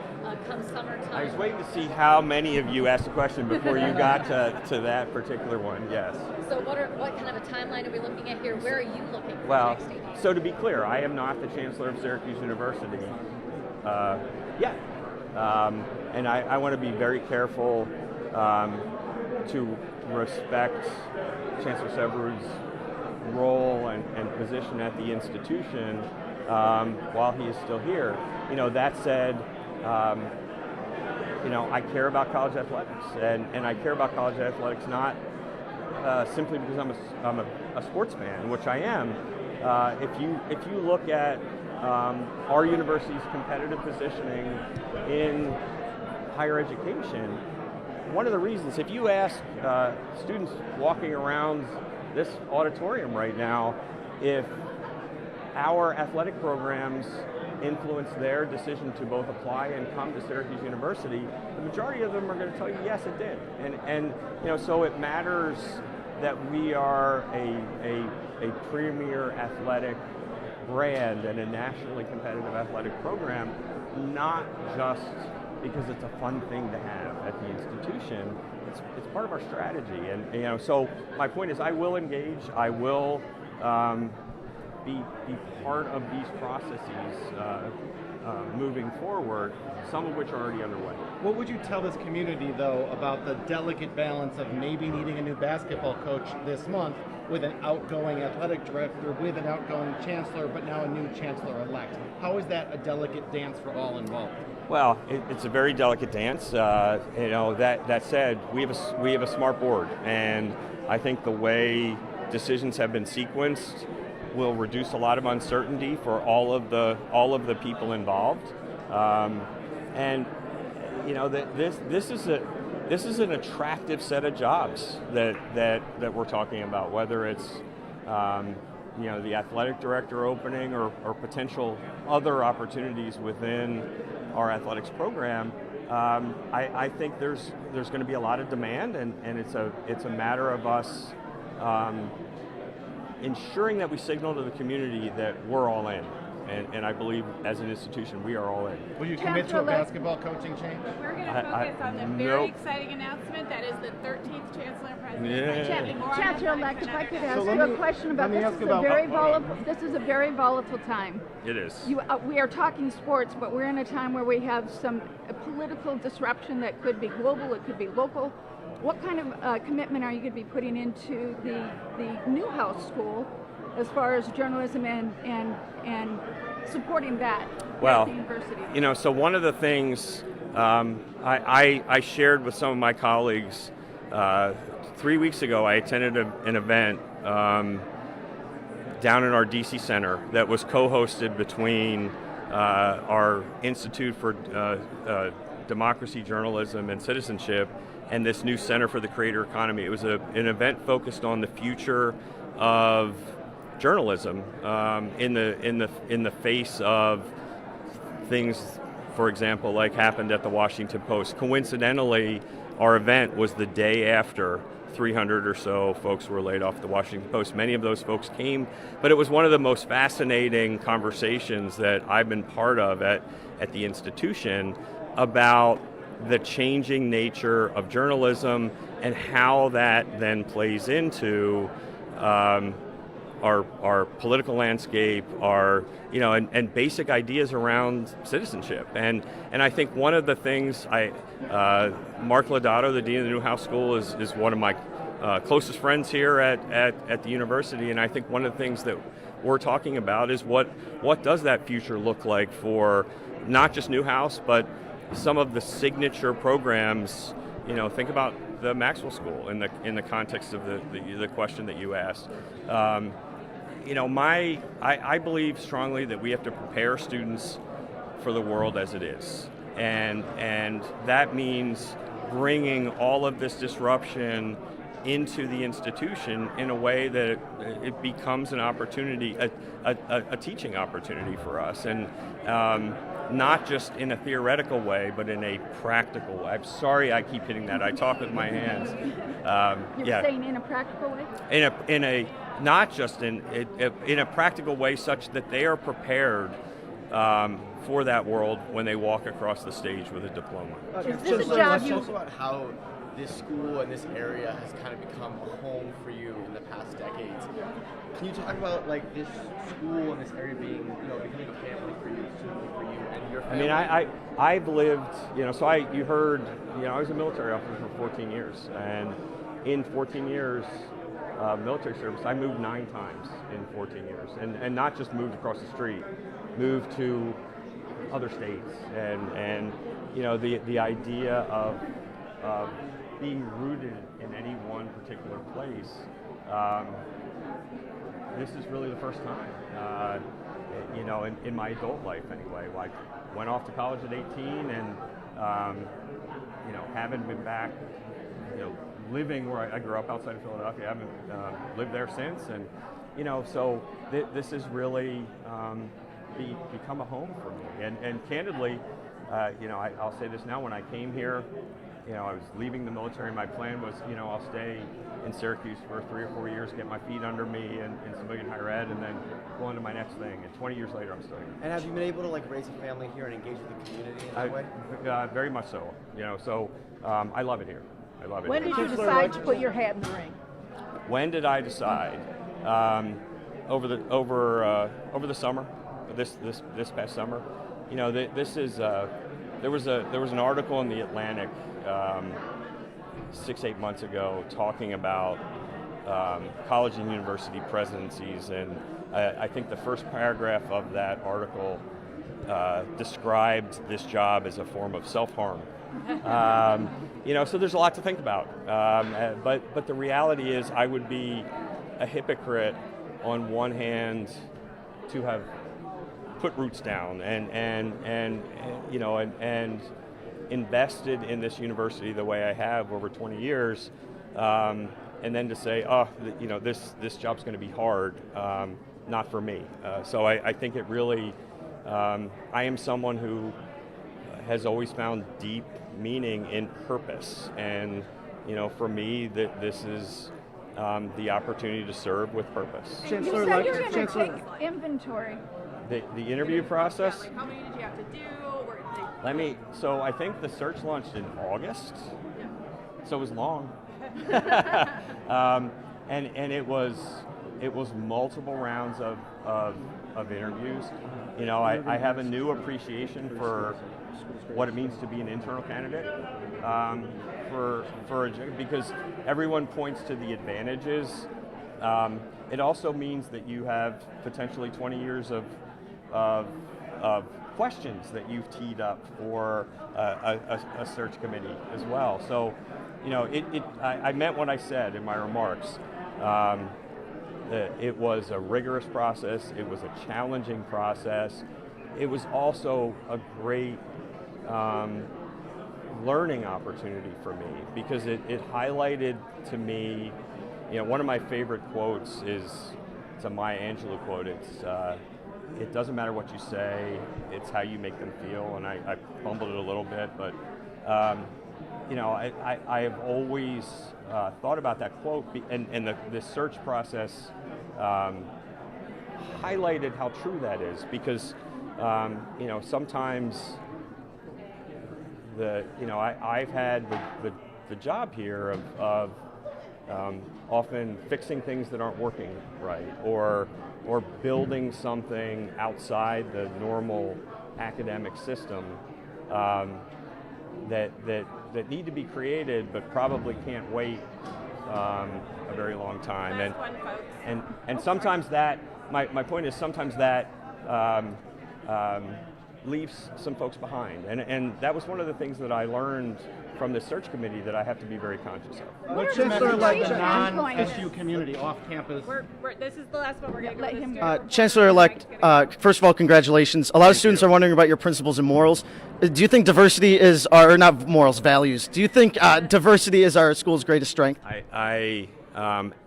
come summertime. I was waiting to see how many of you asked a question before you got to that particular one. Yes. So what kind of a timeline are we looking at here? Where are you looking for Well, the next 8 years? so to be clear, I am not the Chancellor of Syracuse University yet. And I want to be very careful to respect Chancellor Sever's role and position at the institution while he is still here. That said, I care about college athletics, and I care about college athletics not simply because I'm a sports fan, which I am. If you look at our university's competitive positioning in higher education, one of the reasons, if you ask students walking around this auditorium right now, if our athletic programs influence their decision to both apply and come to Syracuse University, the majority of them are going to tell you, yes, it did. And so it matters that we are a premier athletic brand and a nationally competitive athletic program, not just because it's a fun thing to have at the institution. It's part of our strategy. And so my point is, I will engage. I will be part of these processes moving forward, some of which are already underway. What would you tell this community, though, about the delicate balance of maybe needing a new basketball coach this month with an outgoing athletic director, with an outgoing chancellor, but now a new chancellor-elect? How is that a delicate dance for all involved? Well, it's a very delicate dance. That said, we have a smart board, and I think the way decisions have been sequenced will reduce a lot of uncertainty for all of the people involved. This is an attractive set of jobs that we're talking about, whether it's the athletic director opening or potential other opportunities within our athletics program. I think there's going to be a lot of demand, and it's a matter of us ensuring that we signal to the community that we're all in. And I believe as an institution, we are all in. Will you commit to a basketball coaching change? We're going to focus on the very exciting announcement that is the 13th Chancellor President. Chancellor-elect, if I could ask you a question about this. This is a very volatile time. It is. We are talking sports, but we're in a time where we have some political disruption that could be global, it could be local. What kind of commitment are you going to be putting into the Newhouse School as far as journalism and supporting that at the university? So one of the things I shared with some of my colleagues 3 weeks ago, I attended an event down in our DC Center that was co-hosted between our Institute for Democracy, Journalism, and Citizenship and this new Center for the Creator Economy. It was an event focused on the future of journalism in the face of things, for example, like happened at the Washington Post. Coincidentally, our event was the day after 300 or so folks were laid off the Washington Post. Many of those folks came, but it was one of the most fascinating conversations that I've been part of at the institution about the changing nature of journalism and how that then plays into our political landscape, and basic ideas around citizenship. And I think one of the things Mark Lodato, the dean of the Newhouse School, is one of my closest friends here at the university, and I think one of the things that we're talking about is what does that future look like for not just Newhouse, but some of the signature programs. Think about the Maxwell School in the context of the question that you asked. I believe strongly that we have to prepare students for the world as it is, and that means bringing all of this disruption into the institution in a way that it becomes an opportunity, a teaching opportunity for us. And not just in a theoretical way, but in a practical way. I'm sorry I keep hitting that. I talk with my hands. You're saying in a practical way? In a not just in a practical way, such that they are prepared for that world when they walk across the stage with a diploma. Is this a job you? Talk about how this school and this area has kind of become a home for you in the past decades. Can you talk about like this school and this area being, becoming a family for you, for you and your family? I mean, I've lived, so you heard, I was a military officer for 14 years, and in 14 years military service, I moved 9 times in 14 years, and not just moved across the street, moved to other states, and the idea of being rooted in any one particular place. This is really the first time, in my adult life anyway. Like, went off to college at 18, and haven't been back, living where I grew up outside of Philadelphia. I haven't lived there since, and so this has really become a home for me. And candidly, I'll say this now: when I came here, I was leaving the military. My plan was, I'll stay in Syracuse for 3 or 4 years, get my feet under me in civilian higher ed, and then go on to my next thing. And 20 years later, I'm still here. And have you been able to raise a family here and engage with the community in that way? Very much so. So I love it here. I love it. When did you decide to put your hat in the ring? When did I decide? Over the summer, this past summer. This is there was an article in the Atlantic 6-8 months ago talking about college and university presidencies, and I think the first paragraph of that article described this job as a form of self-harm. So there's a lot to think about. But the reality is, I would be a hypocrite on one hand to have put roots down and invested in this university the way I have over 20 years, and then to say, this job's going to be hard, not for me. So I think it really, I am someone who has always found deep meaning in purpose, and for me, this is the opportunity to serve with purpose. You said you're going to take inventory. The interview process? How many did you have to do? So I think the search launched in August, so it was long. And it was multiple rounds of interviews. I have a new appreciation for what it means to be an internal candidate, because everyone points to the advantages. It also means that you have potentially 20 years of questions that you've teed up for a search committee as well. So, I meant what I said in my remarks. It was a rigorous process. It was a challenging process. It was also a great learning opportunity for me, because it highlighted to me, one of my favorite quotes is, it's a Maya Angelou quote. It's, it doesn't matter what you say, it's how you make them feel. And I fumbled it a little bit, but I have always thought about that quote, and the search process highlighted how true that is, because sometimes I've had the job here of often fixing things that aren't working right, or building something outside the normal academic system that need to be created, but probably can't wait a very long time. And sometimes that, my point is, sometimes that leaves some folks behind. And that was one of the things that I learned from the search committee that I have to be very conscious of. What's your message to the non-SU community off campus? This is the last one we're going to go to. Chancellor-elect, first of all, congratulations. A lot of students are wondering about your principles and morals. Do you think diversity is, or not morals, values, do you think diversity is our school's greatest strength? I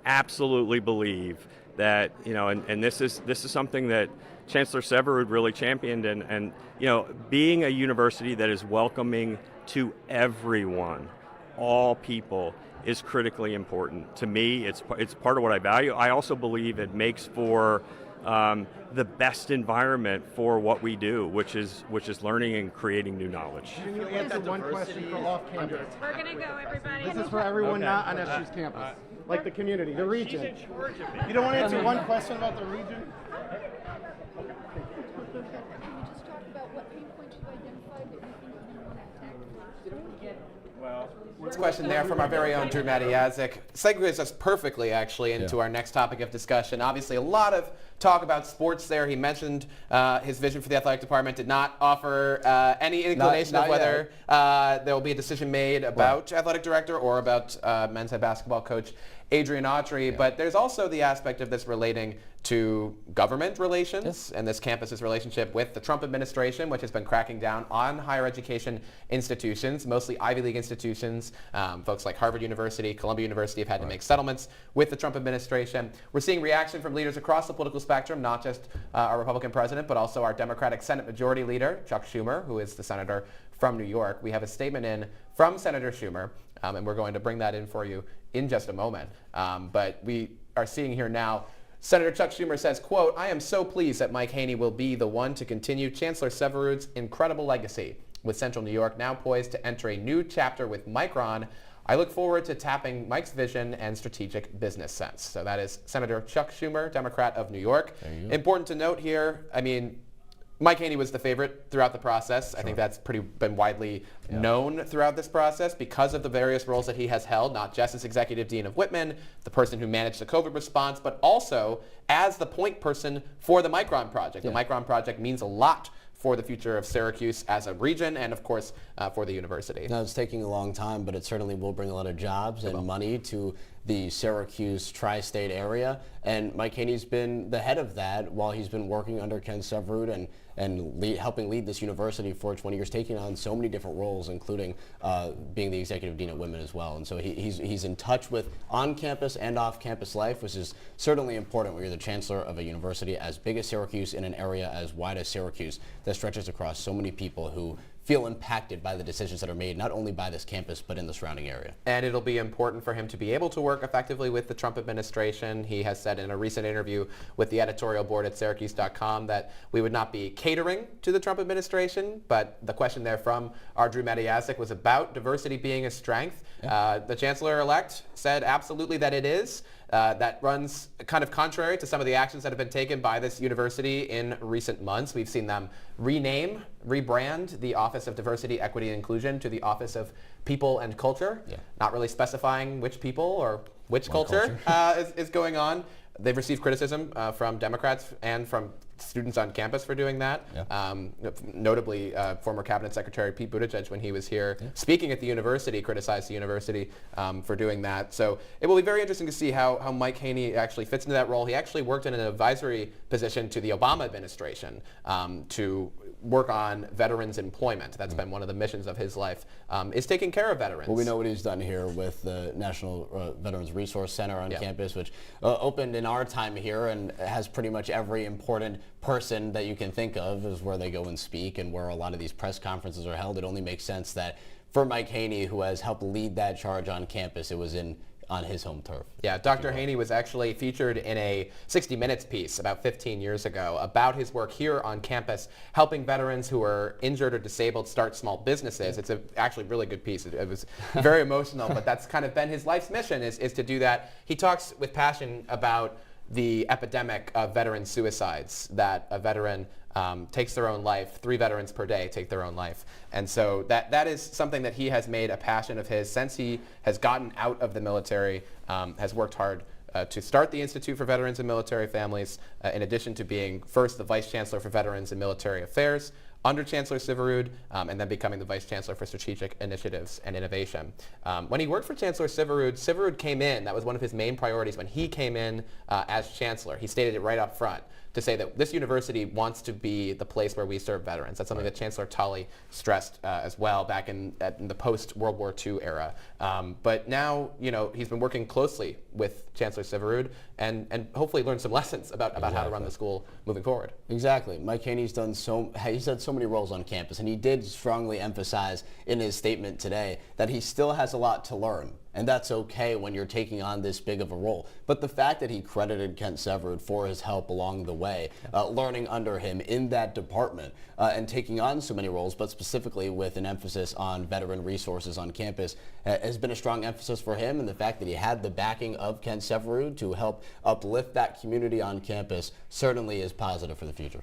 absolutely believe that, and this is something that, Chancellor Severud really championed, and you know, being a university that is welcoming to everyone, all people, is critically important. To me, it's part of what I value. I also believe it makes for the best environment for what we do, which is learning and creating new knowledge. Can you answer one question for off campus? We're going to go, everybody. This is for everyone not on SU's campus, like the community, the region. She's in charge of it. You don't want to answer one question about the region? Can you just talk about what pain points you identified that you think you want to attack? This question there from our very own Drew Matiazik segues us perfectly, actually, into our next topic of discussion. Obviously, a lot of talk about sports there. He mentioned his vision for the athletic department, did not offer any inclination Not of whether there will be a decision made about athletic director or about men's head basketball coach Adrian Autry. But there's also the aspect of this relating to government relations and this campus's relationship with the Trump administration, which has been cracking down on higher education institutions, mostly Ivy League institutions. Folks like Harvard University, Columbia University have had to make settlements with the Trump administration. We're seeing reaction from leaders across the political spectrum, not just our Republican president, but also our Democratic Senate Majority Leader, Chuck Schumer, who is the senator from New York. We have a statement in from Senator Schumer, and we're going to bring that in for you in just a moment. But we are seeing here now, Senator Chuck Schumer says, quote, "I am so pleased that Mike Haynie will be the one to continue Chancellor Severud's incredible legacy. With Central New York now poised to enter a new chapter with Micron, I look forward to tapping Mike's vision and strategic business sense." So that is Senator Chuck Schumer, Democrat of New York. Important to note here, I mean, Mike Haynie was the favorite throughout the process. I think that's been widely known throughout this process because of the various roles that he has held, not just as executive dean of Whitman, the person who managed the COVID response, but also as the point person for the Micron project. The Micron project means a lot for the future of Syracuse as a region and, of course, for the university. Now, it's taking a long time, but it certainly will bring a lot of jobs and money to the Syracuse tri-state area. And Mike Haynie's been the head of that while he's been working under Ken Severud and helping lead this university for 20 years, taking on so many different roles, including being the executive dean at Whitman as well. And so he's in touch with on-campus and off-campus life, which is certainly important when you're the chancellor of a university as big as Syracuse in an area as wide as Syracuse that stretches across so many people who feel impacted by the decisions that are made, not only by this campus, but in the surrounding area. And it'll be important for him to be able to work effectively with the Trump administration. He has said in a recent interview with the editorial board at Syracuse.com that we would not be catering to the Trump administration, but the question there from our Drew Matiazik was about diversity being a strength. The chancellor-elect said absolutely that it is. That runs kind of contrary to some of the actions that have been taken by this university in recent months. We've seen them rebrand the Office of Diversity, Equity, and Inclusion to the Office of People and Culture, not really specifying which people or which culture is going on. They've received criticism from Democrats and from students on campus for doing that. Notably, former Cabinet Secretary Pete Buttigieg, when he was here speaking at the university, criticized the university for doing that. So it will be very interesting to see how Mike Haynie actually fits into that role. He actually worked in an advisory position to the Obama administration to work on veterans employment. That's been one of the missions of his life, is taking care of veterans. Well, we know what he's done here with the National Veterans Resource Center on campus, which opened in our time here and has pretty much every important person that you can think of is where they go and speak and where a lot of these press conferences are held. It only makes sense that for Mike Haynie, who has helped lead that charge on campus, it was on his home turf. Yeah, Dr. Haynie was actually featured in a 60 Minutes piece about 15 years ago about his work here on campus, helping veterans who are injured or disabled start small businesses. It's actually a really good piece. It was very emotional, but that's kind of been his life's mission is to do that. He talks with passion about the epidemic of veteran suicides, that a veteran takes their own life. 3 veterans per day take their own life. And so that is something that he has made a passion of his since he has gotten out of the military, has worked hard to start the Institute for Veterans and Military Families, in addition to being first the Vice Chancellor for Veterans and Military Affairs under Chancellor Syverud, and then becoming the Vice Chancellor for Strategic Initiatives and Innovation. When he worked for Chancellor Syverud came in, that was one of his main priorities when he came in as Chancellor. He stated it right up front, to say that this university wants to be the place where we serve veterans. That's something that Chancellor Tully stressed as well back in the post-World War II era. But now, he's been working closely with Chancellor Syverud and hopefully learn some lessons about how to run the school moving forward. Exactly. Mike Haynie's he's had so many roles on campus, and he did strongly emphasize in his statement today that he still has a lot to learn. And that's okay when you're taking on this big of a role. But the fact that he credited Kent Syverud for his help along the way, learning under him in that department, and taking on so many roles, but specifically with an emphasis on veteran resources on campus, has been a strong emphasis for him. And the fact that he had the backing of Kent Syverud to help uplift that community on campus certainly is positive for the future.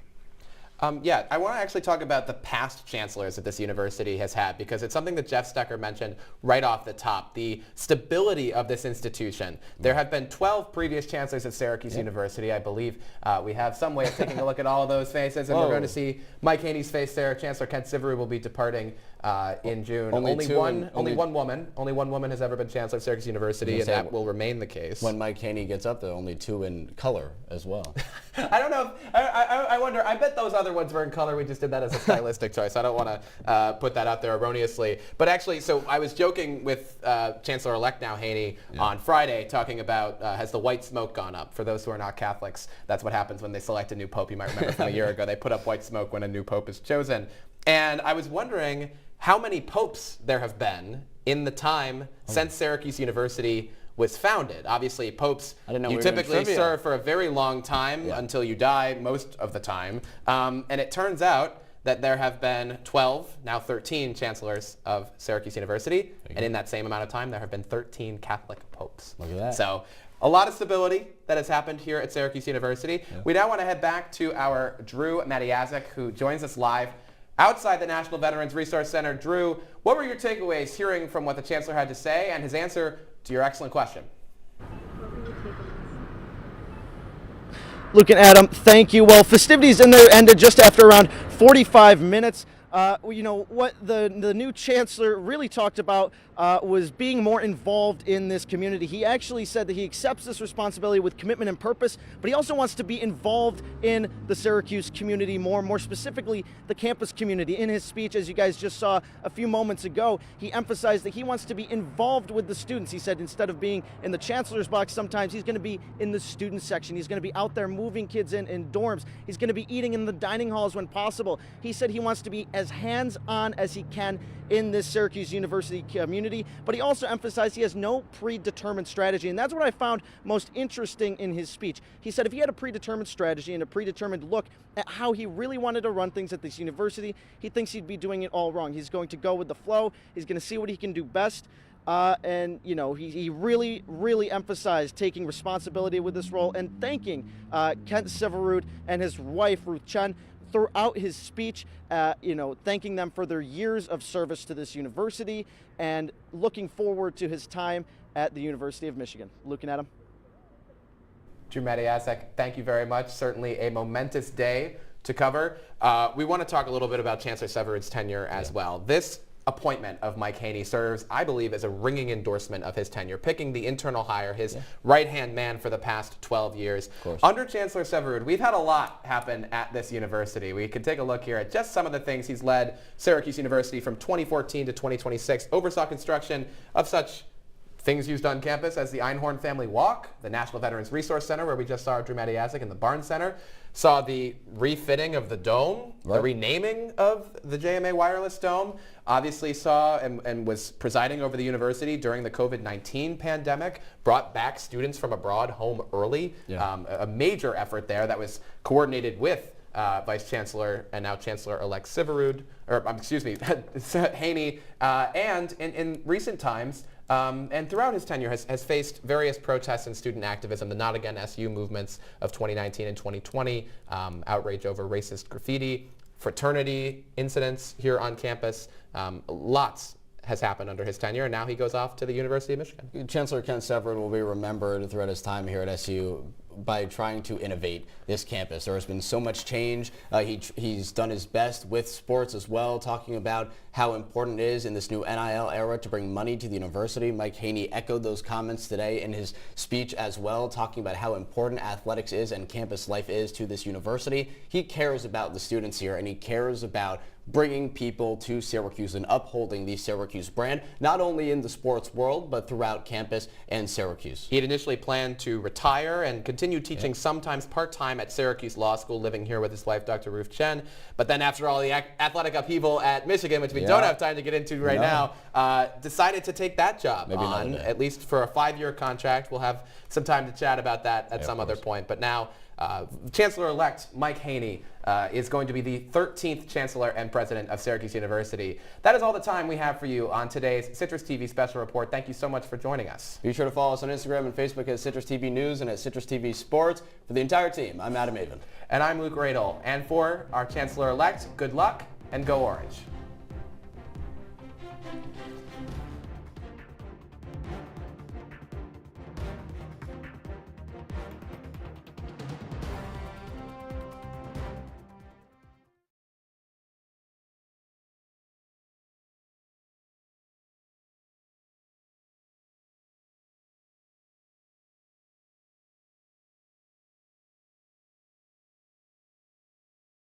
Yeah, I want to actually talk about the past chancellors that this university has had, because it's something that Jeff Stecker mentioned right off the top, the stability of this institution. There have been 12 previous chancellors at Syracuse University. I believe we have some way of taking a look at all of those faces, and we're going to see Mike Haynie's face there. Chancellor Kent Syverud will be departing in June. Only one woman has ever been chancellor of Syracuse University, and that will remain the case. When Mike Haynie gets up there, only 2 in color as well. I don't know. I wonder. I bet those other ones were in color. We just did that as a stylistic choice. I don't want to put that out there erroneously. But actually, so I was joking with Chancellor-elect now Haynie on Friday, talking about has the white smoke gone up? For those who are not Catholics, that's what happens when they select a new pope. You might remember from a year ago. They put up white smoke when a new pope is chosen. And I was wondering how many popes there have been in the time since Syracuse University was founded. Obviously, popes, you typically serve for a very long time until you die most of the time. And it turns out that there have been 12, now 13 chancellors of Syracuse University. And in that same amount of time, there have been 13 Catholic popes. Look at that. So a lot of stability that has happened here at Syracuse University. We now want to head back to our Drew Matiasek, who joins us live outside the National Veterans Resource Center. Drew, what were your takeaways hearing from what the Chancellor had to say and his answer to your excellent question? Luke and Adam, thank you. Well, festivities in there ended just after around 45 minutes. What the new chancellor really talked about was being more involved in this community. He actually said that he accepts this responsibility with commitment and purpose, but he also wants to be involved in the Syracuse community more specifically the campus community. In his speech, as you guys just saw a few moments ago, he emphasized that he wants to be involved with the students. He said instead of being in the chancellor's box sometimes, he's going to be in the student section. He's going to be out there moving kids in dorms. He's going to be eating in the dining halls when possible. He said he wants to be as hands-on as he can in this Syracuse University community, but he also emphasized he has no predetermined strategy, and that's what I found most interesting in his speech. He said if he had a predetermined strategy and a predetermined look at how he really wanted to run things at this university, he thinks he'd be doing it all wrong. He's going to go with the flow. He's going to see what he can do best. He really emphasized taking responsibility with this role and thanking Kent Syverud and his wife, Ruth Chen, throughout his speech, thanking them for their years of service to this university and looking forward to his time at the University of Michigan. Luke and Adam. Drew Matiasek, thank you very much. Certainly a momentous day to cover. We want to talk a little bit about Chancellor Syverud's tenure as well. This appointment of Mike Haynie serves, I believe, as a ringing endorsement of his tenure, picking the internal hire, his right-hand man for the past 12 years. Under Chancellor Syverud, we've had a lot happen at this university. We could take a look here at just some of the things he's led Syracuse University from 2014 to 2026, oversaw construction of such things used on campus as the Einhorn Family Walk, the National Veterans Resource Center, where we just saw Drew Matiasek, in the Barnes Center, saw the refitting of the dome, the renaming of the JMA Wireless Dome, obviously saw and was presiding over the university during the COVID-19 pandemic, brought back students from abroad home early, a major effort there that was coordinated with Vice Chancellor and now Chancellor-elect Syverud, Haynie, and in recent times, and throughout his tenure has faced various protests and student activism, the Not Again SU movements of 2019 and 2020, outrage over racist graffiti, fraternity incidents here on campus. Lots has happened under his tenure, and now he goes off to the University of Michigan. Chancellor Ken Severin will be remembered throughout his time here at SU by trying to innovate this campus. There has been so much change. He's done his best with sports as well, talking about how important it is in this new NIL era to bring money to the university. Mike Haynie echoed those comments today in his speech as well, talking about how important athletics is and campus life is to this university. He cares about the students here, and he cares about bringing people to Syracuse and upholding the Syracuse brand, not only in the sports world, but throughout campus and Syracuse. He had initially planned to retire and continue teaching sometimes part-time at Syracuse Law School, living here with his wife, Dr. Ruth Chen. But then after all the athletic upheaval at Michigan, which we don't have time to get into right now, decided to take that job on, at least for a 5-year contract. We'll have some time to chat about that at some other point. But now, Chancellor-elect Mike Haynie is going to be the 13th Chancellor and President of Syracuse University. That is all the time we have for you on today's Citrus TV Special Report. Thank you so much for joining us. Be sure to follow us on Instagram and Facebook at Citrus TV News and at Citrus TV Sports. For the entire team, I'm Avin. And I'm Luke Radel. And for our Chancellor-elect, good luck and go Orange.